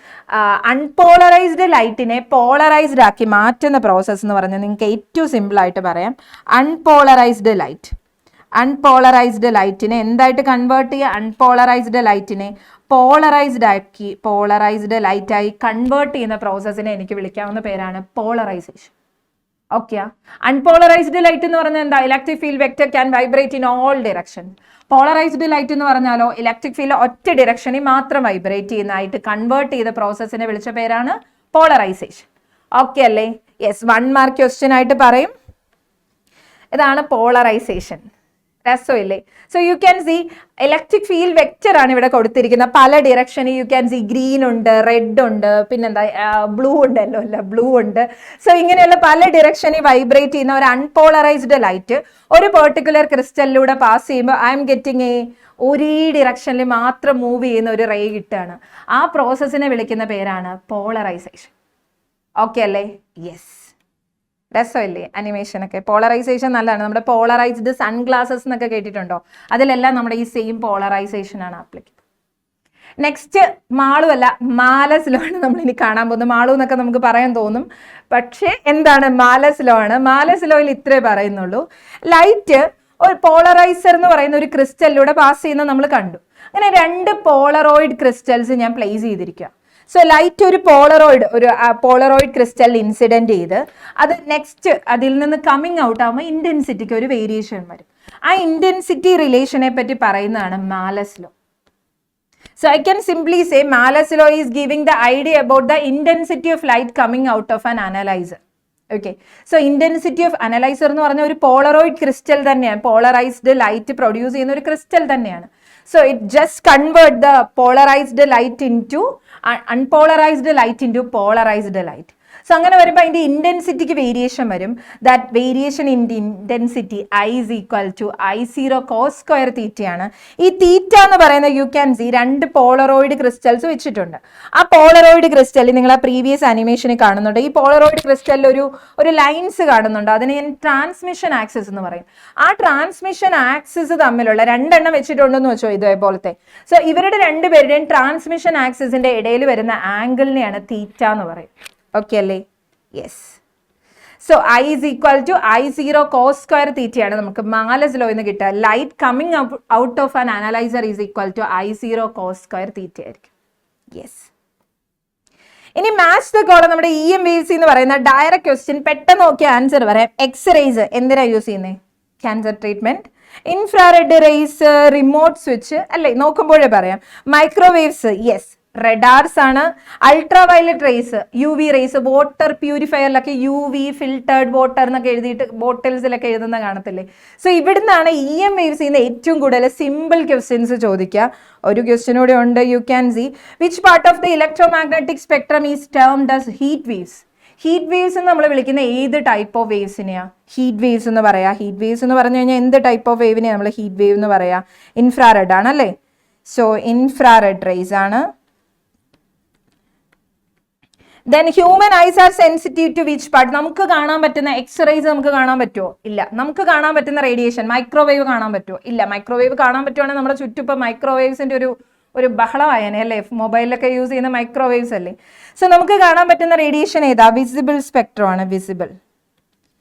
unpolarized ലൈറ്റിനെ പോളറൈസ്ഡ് ആക്കി മാറ്റുന്ന പ്രോസസ്സ് എന്ന് പറഞ്ഞാൽ നിങ്ങൾക്ക് ഏറ്റവും സിമ്പിൾ ആയിട്ട് പറയാം, അൺപോളറൈസ്ഡ് ലൈറ്റിനെ എന്തായിട്ട് കൺവേർട്ട് ചെയ്യുക? അൺപോളറൈസ്ഡ് ലൈറ്റിനെ പോളറൈസ്ഡ് ലൈറ്റായി കൺവേർട്ട് ചെയ്യുന്ന പ്രോസസ്സിനെ എനിക്ക് വിളിക്കാവുന്ന പേരാണ് പോളറൈസേഷൻ. ഓക്കെ, അൺപോളറൈസ്ഡ് ലൈറ്റ് എന്ന് പറഞ്ഞാൽ എന്താ? Electric field vector can vibrate in all direction. Polarised light എന്ന് പറഞ്ഞാലോ ഇലക്ട്രിക് ഫീൽഡ് ഒറ്റ ഡിറക്ഷനിൽ മാത്രം വൈബ്രേറ്റ് ചെയ്യുന്നതായിട്ട് കൺവേർട്ട് ചെയ്ത പ്രോസസ്സിനെ വിളിച്ച പേരാണ് പോളറൈസേഷൻ. ഓക്കെ അല്ലേ? യെസ്, 1 മാർക്ക് ക്വസ്റ്റ്യൻ ആയിട്ട് പറയും. ഇതാണ് പോളറൈസേഷൻ. രസമില്ലേ? So you can see electric field vector ആണ് ഇവിടെ കൊടുത്തിരിക്കുന്നത്. പല ഡിറക്ഷനിൽ യു ക്യാൻ സി ഗ്രീൻ ഉണ്ട്, റെഡ് ഉണ്ട്, പിന്നെന്താ ബ്ലൂ ഉണ്ടല്ലോ, അല്ല ബ്ലൂ ഉണ്ട്. സോ ഇങ്ങനെയുള്ള പല ഡിറക്ഷനിൽ വൈബ്രേറ്റ് ചെയ്യുന്ന ഒരു അൺപോളറൈസ്ഡ് ലൈറ്റ് ഒരു പെർട്ടിക്കുലർ ക്രിസ്റ്റലിലൂടെ പാസ് ചെയ്യുമ്പോൾ ഐ എം ഗെറ്റിംഗ് ഒരേ ഡിറക്ഷനിൽ മാത്രം മൂവ് ചെയ്യുന്ന ഒരു റേ കിട്ടുകയാണ്. ആ പ്രോസസ്സിനെ വിളിക്കുന്ന പേരാണ് പോളറൈസേഷൻ. ഓക്കെ അല്ലേ? യെസ്, രസമല്ലേ അനിമേഷനൊക്കെ? പോളറൈസേഷൻ നല്ലതാണ്. നമ്മുടെ പോളറൈസ്ഡ് സൺഗ്ലാസസ് എന്നൊക്കെ കേട്ടിട്ടുണ്ടോ? അതിലെല്ലാം നമ്മുടെ ഈ സെയിം പോളറൈസേഷൻ ആണ് ആപ്ലിക്കബിൾ. നെക്സ്റ്റ് മാളു അല്ല, മാലസ് ലോ ആണ് നമ്മൾ ഇനി കാണാൻ പോകുന്നത്. മാളു എന്നൊക്കെ നമുക്ക് പറയാൻ തോന്നും, പക്ഷേ എന്താണ്? മാലസ് ലോ ആണ്. മാലസ് ലോയിൽ ഇത്രേ പറയുന്നുള്ളൂ, ലൈറ്റ് ഒരു പോളറൈസർ എന്ന് പറയുന്ന ഒരു ക്രിസ്റ്റലിലൂടെ പാസ് ചെയ്യുന്നത് നമ്മൾ കണ്ടു. അങ്ങനെ 2 പോളറോയിഡ് ക്രിസ്റ്റൽസ് ഞാൻ പ്ലേസ് ചെയ്തിരിക്കുക. സോ ലൈറ്റ് ഒരു പോളറോയിഡ് ക്രിസ്റ്റൽ ഇൻസിഡന്റ് ചെയ്ത് അത് നെക്സ്റ്റ് അതിൽ നിന്ന് കമ്മിങ് ഔട്ട് ആകുമ്പോൾ ഇന്റൻസിറ്റിക്ക് ഒരു വേരിയേഷൻ വരും. ആ ഇന്റൻസിറ്റി റിലേഷനെ പറ്റി പറയുന്നതാണ് Malus law. So I can simply say Malus law is giving the idea about the intensity of light coming out of an analyzer. Okay. So intensity of analyzer എന്ന് പറഞ്ഞ ഒരു പോളറോയിഡ് ക്രിസ്റ്റൽ തന്നെയാണ്, പോളറൈസ്ഡ് ലൈറ്റ് പ്രൊഡ്യൂസ് ചെയ്യുന്ന ഒരു ക്രിസ്റ്റൽ തന്നെയാണ്. So it just convert the polarized light into unpolarized light into polarized light. So അങ്ങനെ വരുമ്പോൾ അതിൻ്റെ ഇൻറ്റൻസിറ്റിക്ക് വേരിയേഷൻ വരും. That variation in intensity I is equal to I0 cos square തീറ്റയാണ്. ഈ തീറ്റ എന്ന് പറയുന്നത് U can C 2 Polaroid crystals വെച്ചിട്ടുണ്ട്. ആ പോളറോയിഡ് ക്രിസ്റ്റലിൽ നിങ്ങൾ ആ പ്രീവിയസ് അനിമേഷനിൽ കാണുന്നുണ്ട്. ഈ പോളറോയിഡ് ക്രിസ്റ്റലിൽ ഒരു ലൈൻസ് കാണുന്നുണ്ട്. അതിനെ ഞാൻ ട്രാൻസ്മിഷൻ ആക്സിസ് എന്ന് പറയും. ആ ട്രാൻസ്മിഷൻ ആക്സിസ് തമ്മിലുള്ള 2 എണ്ണം വെച്ചിട്ടുണ്ടെന്ന് വെച്ചോ ഇതേപോലത്തെ. സോ ഇവരുടെ 2 പേരുടെയും ട്രാൻസ്മിഷൻ ആക്സിസിന്റെ ഇടയിൽ വരുന്ന ആംഗിളിനെയാണ് തീറ്റ എന്ന് പറയും. ഓക്കെ അല്ലേ? Yes. So I is equal to I0 cos square തീറ്റയാണ് നമുക്ക് മാലസ് ലോ എന്ന് കിട്ടുക. Light coming out of an analyzer is equal to I0 cos square theta ആയിരിക്കും. യെസ്. ഇനി മാച്ച് ദ കോളം നമ്മുടെ EM waves എന്ന് പറയുന്ന ഡയറക്റ്റ് ക്വസ്റ്റ്യൻ പെട്ടെന്ന് നോക്കിയ ആൻസർ പറയാം. എക്സ്റേസ് എന്തിനാ യൂസ് ചെയ്യുന്നത്? Cancer treatment. Infrared rays, remote switch അല്ലേ, നോക്കുമ്പോഴേ പറയാം. മൈക്രോവേവ്സ്, യെസ്, റഡാർസ് ആണ്. Ultraviolet rays, UV rays, water പ്യൂരിഫയറിലൊക്കെ UV ഫിൽട്ടേർഡ് വാട്ടർ എന്നൊക്കെ എഴുതിയിട്ട് ബോട്ടിൽസിലൊക്കെ എഴുതുന്ന കാണത്തില്ലേ. സോ ഇവിടുന്നാണ് EM waves ചെയ്യുന്ന ഏറ്റവും കൂടുതൽ സിമ്പിൾ ക്വസ്റ്റ്യൻസ് ചോദിക്കുക. ഒരു ക്വസ്റ്റ്യൻ കൂടെ ഉണ്ട്. U can C which part of the electro magnetic spectrum is termed as heat waves. Heat waves എന്ന് നമ്മൾ വിളിക്കുന്ന ഏത് ടൈപ്പ് ഓഫ് വേവ്സിനെയാ ഹീറ്റ് വേവ്സ് എന്ന് പറയാ? ഹീറ്റ് വേവ്സ് എന്ന് പറഞ്ഞു കഴിഞ്ഞാൽ എന്ത് ടൈപ്പ് ഓഫ് വേവിനെയാണ് നമ്മൾ ഹീറ്റ് വേവ് എന്ന് പറയാ? ഇൻഫ്രാറെഡ് ആണല്ലേ. സോ ഇൻഫ്രാറെഡ് റേസ് ആണ്. Then human eyes are sensitive to which part? നമുക്ക് കാണാൻ പറ്റുന്ന എക്സ്റേസ് നമുക്ക് കാണാൻ പറ്റുമോ? ഇല്ല. നമുക്ക് കാണാൻ പറ്റുന്ന റേഡിയേഷൻ മൈക്രോവേവ് കാണാൻ പറ്റുമോ? ഇല്ല. മൈക്രോവേവ് കാണാൻ പറ്റുവാണെങ്കിൽ നമ്മുടെ ചുറ്റും ഇപ്പം മൈക്രോവേവ്സിന്റെ ഒരു ബഹളമായനെ അല്ലേ? മൊബൈലിലൊക്കെ യൂസ് ചെയ്യുന്ന മൈക്രോവേവ്സ് അല്ലേ. സോ നമുക്ക് കാണാൻ പറ്റുന്ന റേഡിയേഷൻ ഏതാ? വിസിബിൾ സ്പെക്ട്രം ആണ്. Visible.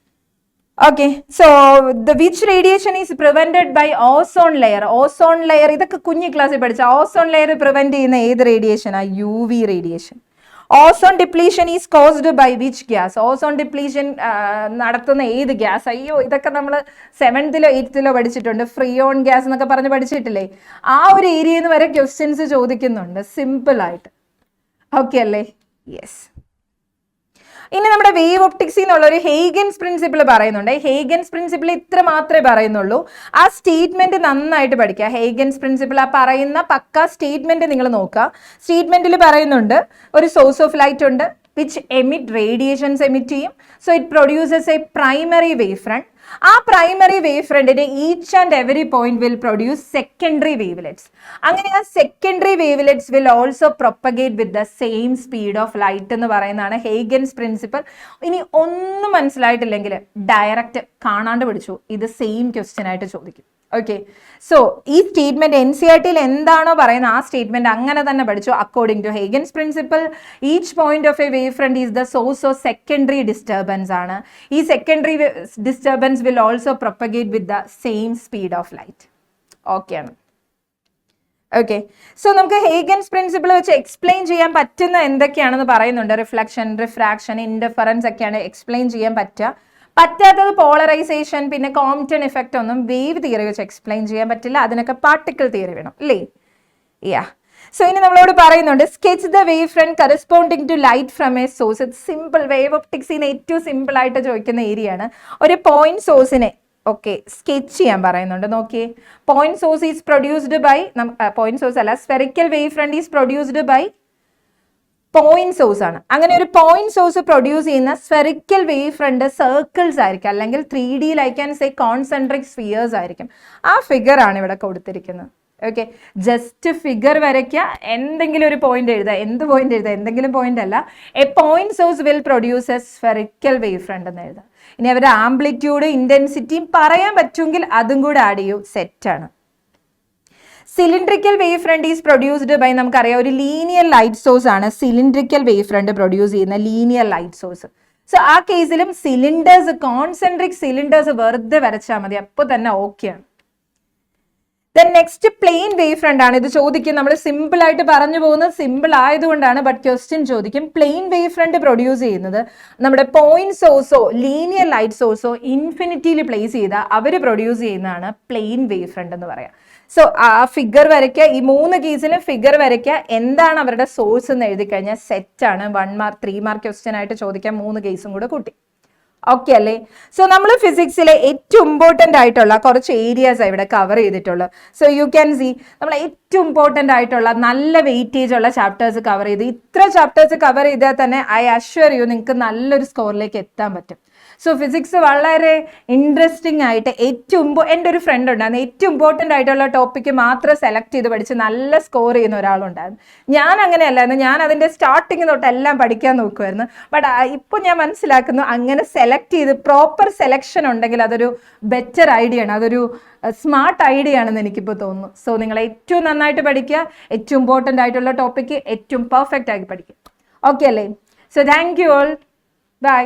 Okay. So the which radiation is prevented by ozone layer. Ozone layer ഇതൊക്കെ കുഞ്ഞു ക്ലാസ്സിൽ പഠിച്ച. ഓസോൺ ലെയർ പ്രിവെന്റ് ചെയ്യുന്ന ഏത് റേഡിയേഷനാ? UV radiation. Ozone depletion is caused by which gas? Ozone depletion നടത്തുന്ന ഏത് ഗ്യാസ്? അയ്യോ, ഇതൊക്കെ നമ്മൾ 7th-ലോ 8th-ലോ പഠിച്ചിട്ടുണ്ട്. ഫ്രിയോൺ ഗ്യാസ് എന്നൊക്കെ പറഞ്ഞ് പഠിച്ചിട്ടില്ലേ? ആ ഒരു ഏരിയയിൽ നിന്ന് വരെ ക്വസ്റ്റ്യൻസ് ചോദിക്കുന്നുണ്ട് സിമ്പിൾ ആയിട്ട്. ഓക്കെ അല്ലേ? യെസ്. ഇനി നമ്മുടെ വേവ് ഒപ്റ്റിക്സിൽ നിന്നുള്ള ഒരു ഹേഗൻസ് പ്രിൻസിപ്പിൾ പറയുന്നുണ്ട്. ഹേഗൻസ് പ്രിൻസിപ്പിൾ ഇത്ര മാത്രമേ പറയുന്നുള്ളൂ. ആ സ്റ്റേറ്റ്മെന്റ് നന്നായിട്ട് പഠിക്കുക. ഹേഗൻസ് പ്രിൻസിപ്പിൾ ആ പറയുന്ന പക്ക സ്റ്റേറ്റ്മെന്റ് നിങ്ങൾ നോക്കുക. സ്റ്റേറ്റ്മെന്റിൽ പറയുന്നുണ്ട് ഒരു സോഴ്സ് ഓഫ് ലൈറ്റ് ഉണ്ട് വിച്ച് എമിറ്റ് റേഡിയേഷൻസ് എമിറ്റ് ചെയ്യും. So it produces a primary wave front. ആ പ്രൈമറി വേവ് ഫ്രണ്ടിന്റെ each and every point will produce secondary wavelets. അങ്ങനെ ആ secondary wavelets will also propagate with the same speed of light എന്ന് പറയുന്നതാണ് ഹേഗൻസ് പ്രിൻസിപ്പൽ. ഇനി ഒന്നും മനസ്സിലായിട്ടില്ലെങ്കിൽ ഡയറക്റ്റ് കാണാണ്ട് പിടിച്ചു, ഇത് സെയിം ക്വസ്റ്റ്യൻ ആയിട്ട് ചോദിക്കും. ഓക്കെ, സോ ഈ സ്റ്റേറ്റ്മെന്റ് NCERT-ൽ എന്താണോ പറയുന്നത് ആ സ്റ്റേറ്റ്മെന്റ് അങ്ങനെ തന്നെ പഠിച്ചു. According to Huygens principle each point of a wave front is the source of secondary disturbance ആണ്. ഈ secondary disturbance will also propagate with the same speed of light. Okay ആണ്. ഓക്കെ, സോ നമുക്ക് ഹേഗൻസ് പ്രിൻസിപ്പിൾ വെച്ച് എക്സ്പ്ലെയിൻ ചെയ്യാൻ പറ്റുന്ന എന്തൊക്കെയാണെന്ന് പറയുന്നുണ്ട്. റിഫ്ലക്ഷൻ, റിഫ്രാക്ഷൻ, ഇൻഡിഫറൻസ് ഒക്കെയാണ് എക്സ്പ്ലെയിൻ ചെയ്യാൻ പറ്റാത്തത് പോളറൈസേഷൻ, പിന്നെ കോംപ്റ്റൺ ഇഫക്റ്റ് ഒന്നും വേവ് തിയറി വെച്ച് എക്സ്പ്ലെയിൻ ചെയ്യാൻ പറ്റില്ല. അതിനൊക്കെ പാർട്ടിക്കിൾ തിയറി വേണം അല്ലേ? യാ. സോ ഇനി നമ്മളോട് പറയുന്നുണ്ട് sketch the wave front corresponding to light from a source. ഇത് സിമ്പിൾ, വേവ് ഒപ്റ്റിക്സിന് ഏറ്റവും സിമ്പിൾ ആയിട്ട് ചോദിക്കുന്ന ഏരിയ ആണ്. ഒരു പോയിന്റ് സോഴ്സിനെ സ്കെച്ച് ചെയ്യാൻ പറയുന്നുണ്ട്. നോക്കിയേ, point source is produced by, point source അല്ല, spherical wave front is produced by point source ആണ്. അങ്ങനെ ഒരു പോയിന്റ് സോഴ്സ് പ്രൊഡ്യൂസ് ചെയ്യുന്ന സ്ഫെറിക്കൽ വേവ് ഫ്രണ്ട് സർക്കിൾസ് ആയിരിക്കും, അല്ലെങ്കിൽ 3D കോൺസെൻട്രിക് സ്ഫിയേഴ്സ് ആയിരിക്കും. ആ ഫിഗർ ആണ് ഇവിടെ കൊടുത്തിരിക്കുന്നത്. ഓക്കെ, ജസ്റ്റ് ഫിഗർ വരയ്ക്കുക, എന്തെങ്കിലും ഒരു പോയിന്റ് എഴുതുക. എന്ത് പോയിന്റ് എഴുതുക? എന്തെങ്കിലും പോയിന്റ് അല്ല. A point source will produce a spherical wave front എന്ന് എഴുതുക. ഇനി അവരുടെ ആംപ്ലിറ്റ്യൂഡ്, ഇന്റൻസിറ്റിയും പറയാൻ പറ്റുമെങ്കിൽ അതും കൂടെ ആഡ് ചെയ്യൂ, സെറ്റ് ആണ്. Cylindrical wave front is produced by, നമുക്കറിയാം ഒരു ലീനിയർ ലൈറ്റ് സോഴ്സ് ആണ് സിലിണ്ട്രിക്കൽ വേവ് ഫ്രണ്ട് പ്രൊഡ്യൂസ് ചെയ്യുന്ന ലീനിയർ ലൈറ്റ് സോഴ്സ്. സോ ആ കേസിലും സിലിണ്ടേഴ്സ്, കോൺസെൻട്രിക് സിലിണ്ടേഴ്സ് വെറുതെ വരച്ചാൽ മതി, അപ്പോൾ തന്നെ ഓക്കെ ആണ്. Then next plane wave front ആണ്. ഇത് ചോദിക്കും, നമ്മൾ സിമ്പിൾ ആയിട്ട് പറഞ്ഞു പോകുന്നത് സിമ്പിൾ ആയതുകൊണ്ടാണ്, ബട്ട് ക്വസ്റ്റ്യൻ ചോദിക്കും. പ്ലെയിൻ വേവ് ഫ്രണ്ട് പ്രൊഡ്യൂസ് ചെയ്യുന്നത് നമ്മുടെ പോയിന്റ് സോഴ്സോ ലീനിയർ ലൈറ്റ് സോഴ്സോ ഇൻഫിനിറ്റിയിൽ പ്ലേസ് ചെയ്താൽ അവർ പ്രൊഡ്യൂസ് ചെയ്യുന്നതാണ് പ്ലെയിൻ വേവ് ഫ്രണ്ട് എന്ന് പറയാം. സോ ആ ഫിഗർ വരയ്ക്കുക, ഈ 3 കേസിലും ഫിഗർ വരയ്ക്കുക, എന്താണ് അവരുടെ സോഴ്സ് എന്ന് എഴുതി കഴിഞ്ഞാൽ സെറ്റ് ആണ്. 1 മാർക്ക് 3 മാർക്ക് ക്വസ്റ്റ്യൻ ആയിട്ട് ചോദിക്കാൻ 3 കേസും കൂടെ കൂട്ടി. ഓക്കെ അല്ലേ? സോ നമ്മൾ ഫിസിക്സിലെ ഏറ്റവും ഇമ്പോർട്ടൻ്റ് ആയിട്ടുള്ള കുറച്ച് ഏരിയാസ് ഇവിടെ കവർ ചെയ്തിട്ടുള്ളൂ. സോ യു ക്യാൻ സി നമ്മൾ ഏറ്റവും ഇമ്പോർട്ടൻ്റ് ആയിട്ടുള്ള നല്ല വെയിറ്റേജ് ഉള്ള ചാപ്റ്റേഴ്സ് കവർ ചെയ്ത്, ഇത്ര ചാപ്റ്റേഴ്സ് കവർ ചെയ്താൽ തന്നെ ഐ അഷ്വർ യു നിങ്ങൾക്ക് നല്ലൊരു സ്കോറിലേക്ക് എത്താൻ പറ്റും. സോ ഫിസിക്സ് വളരെ ഇൻട്രസ്റ്റിംഗ് ആയിട്ട് എൻ്റെ ഒരു ഫ്രണ്ട് ഉണ്ടായിരുന്നു, ഏറ്റവും ഇമ്പോർട്ടൻ്റ് ആയിട്ടുള്ള ടോപ്പിക്ക് മാത്രം സെലക്ട് ചെയ്ത് പഠിച്ച് നല്ല സ്കോർ ചെയ്യുന്ന ഒരാളുണ്ടായിരുന്നു. ഞാൻ അങ്ങനെയല്ലായിരുന്നു, ഞാൻ അതിൻ്റെ സ്റ്റാർട്ടിങ് തൊട്ട് എല്ലാം പഠിക്കാൻ നോക്കുമായിരുന്നു. ബട്ട് ഇപ്പോൾ ഞാൻ മനസ്സിലാക്കുന്നു അങ്ങനെ സെലക്ട് ചെയ്ത് പ്രോപ്പർ സെലക്ഷൻ ഉണ്ടെങ്കിൽ അതൊരു ബെറ്റർ ഐഡിയ ആണ്, അതൊരു സ്മാർട്ട് ഐഡിയ ആണെന്ന് എനിക്കിപ്പോൾ തോന്നുന്നു. സോ നിങ്ങൾ ഏറ്റവും നന്നായിട്ട് പഠിക്കുക, ഏറ്റവും ഇമ്പോർട്ടൻ്റ് ആയിട്ടുള്ള ടോപ്പിക്ക് ഏറ്റവും പെർഫെക്റ്റ് ആക്കി പഠിക്കുക. ഓക്കെ അല്ലേ? So thank you all, by.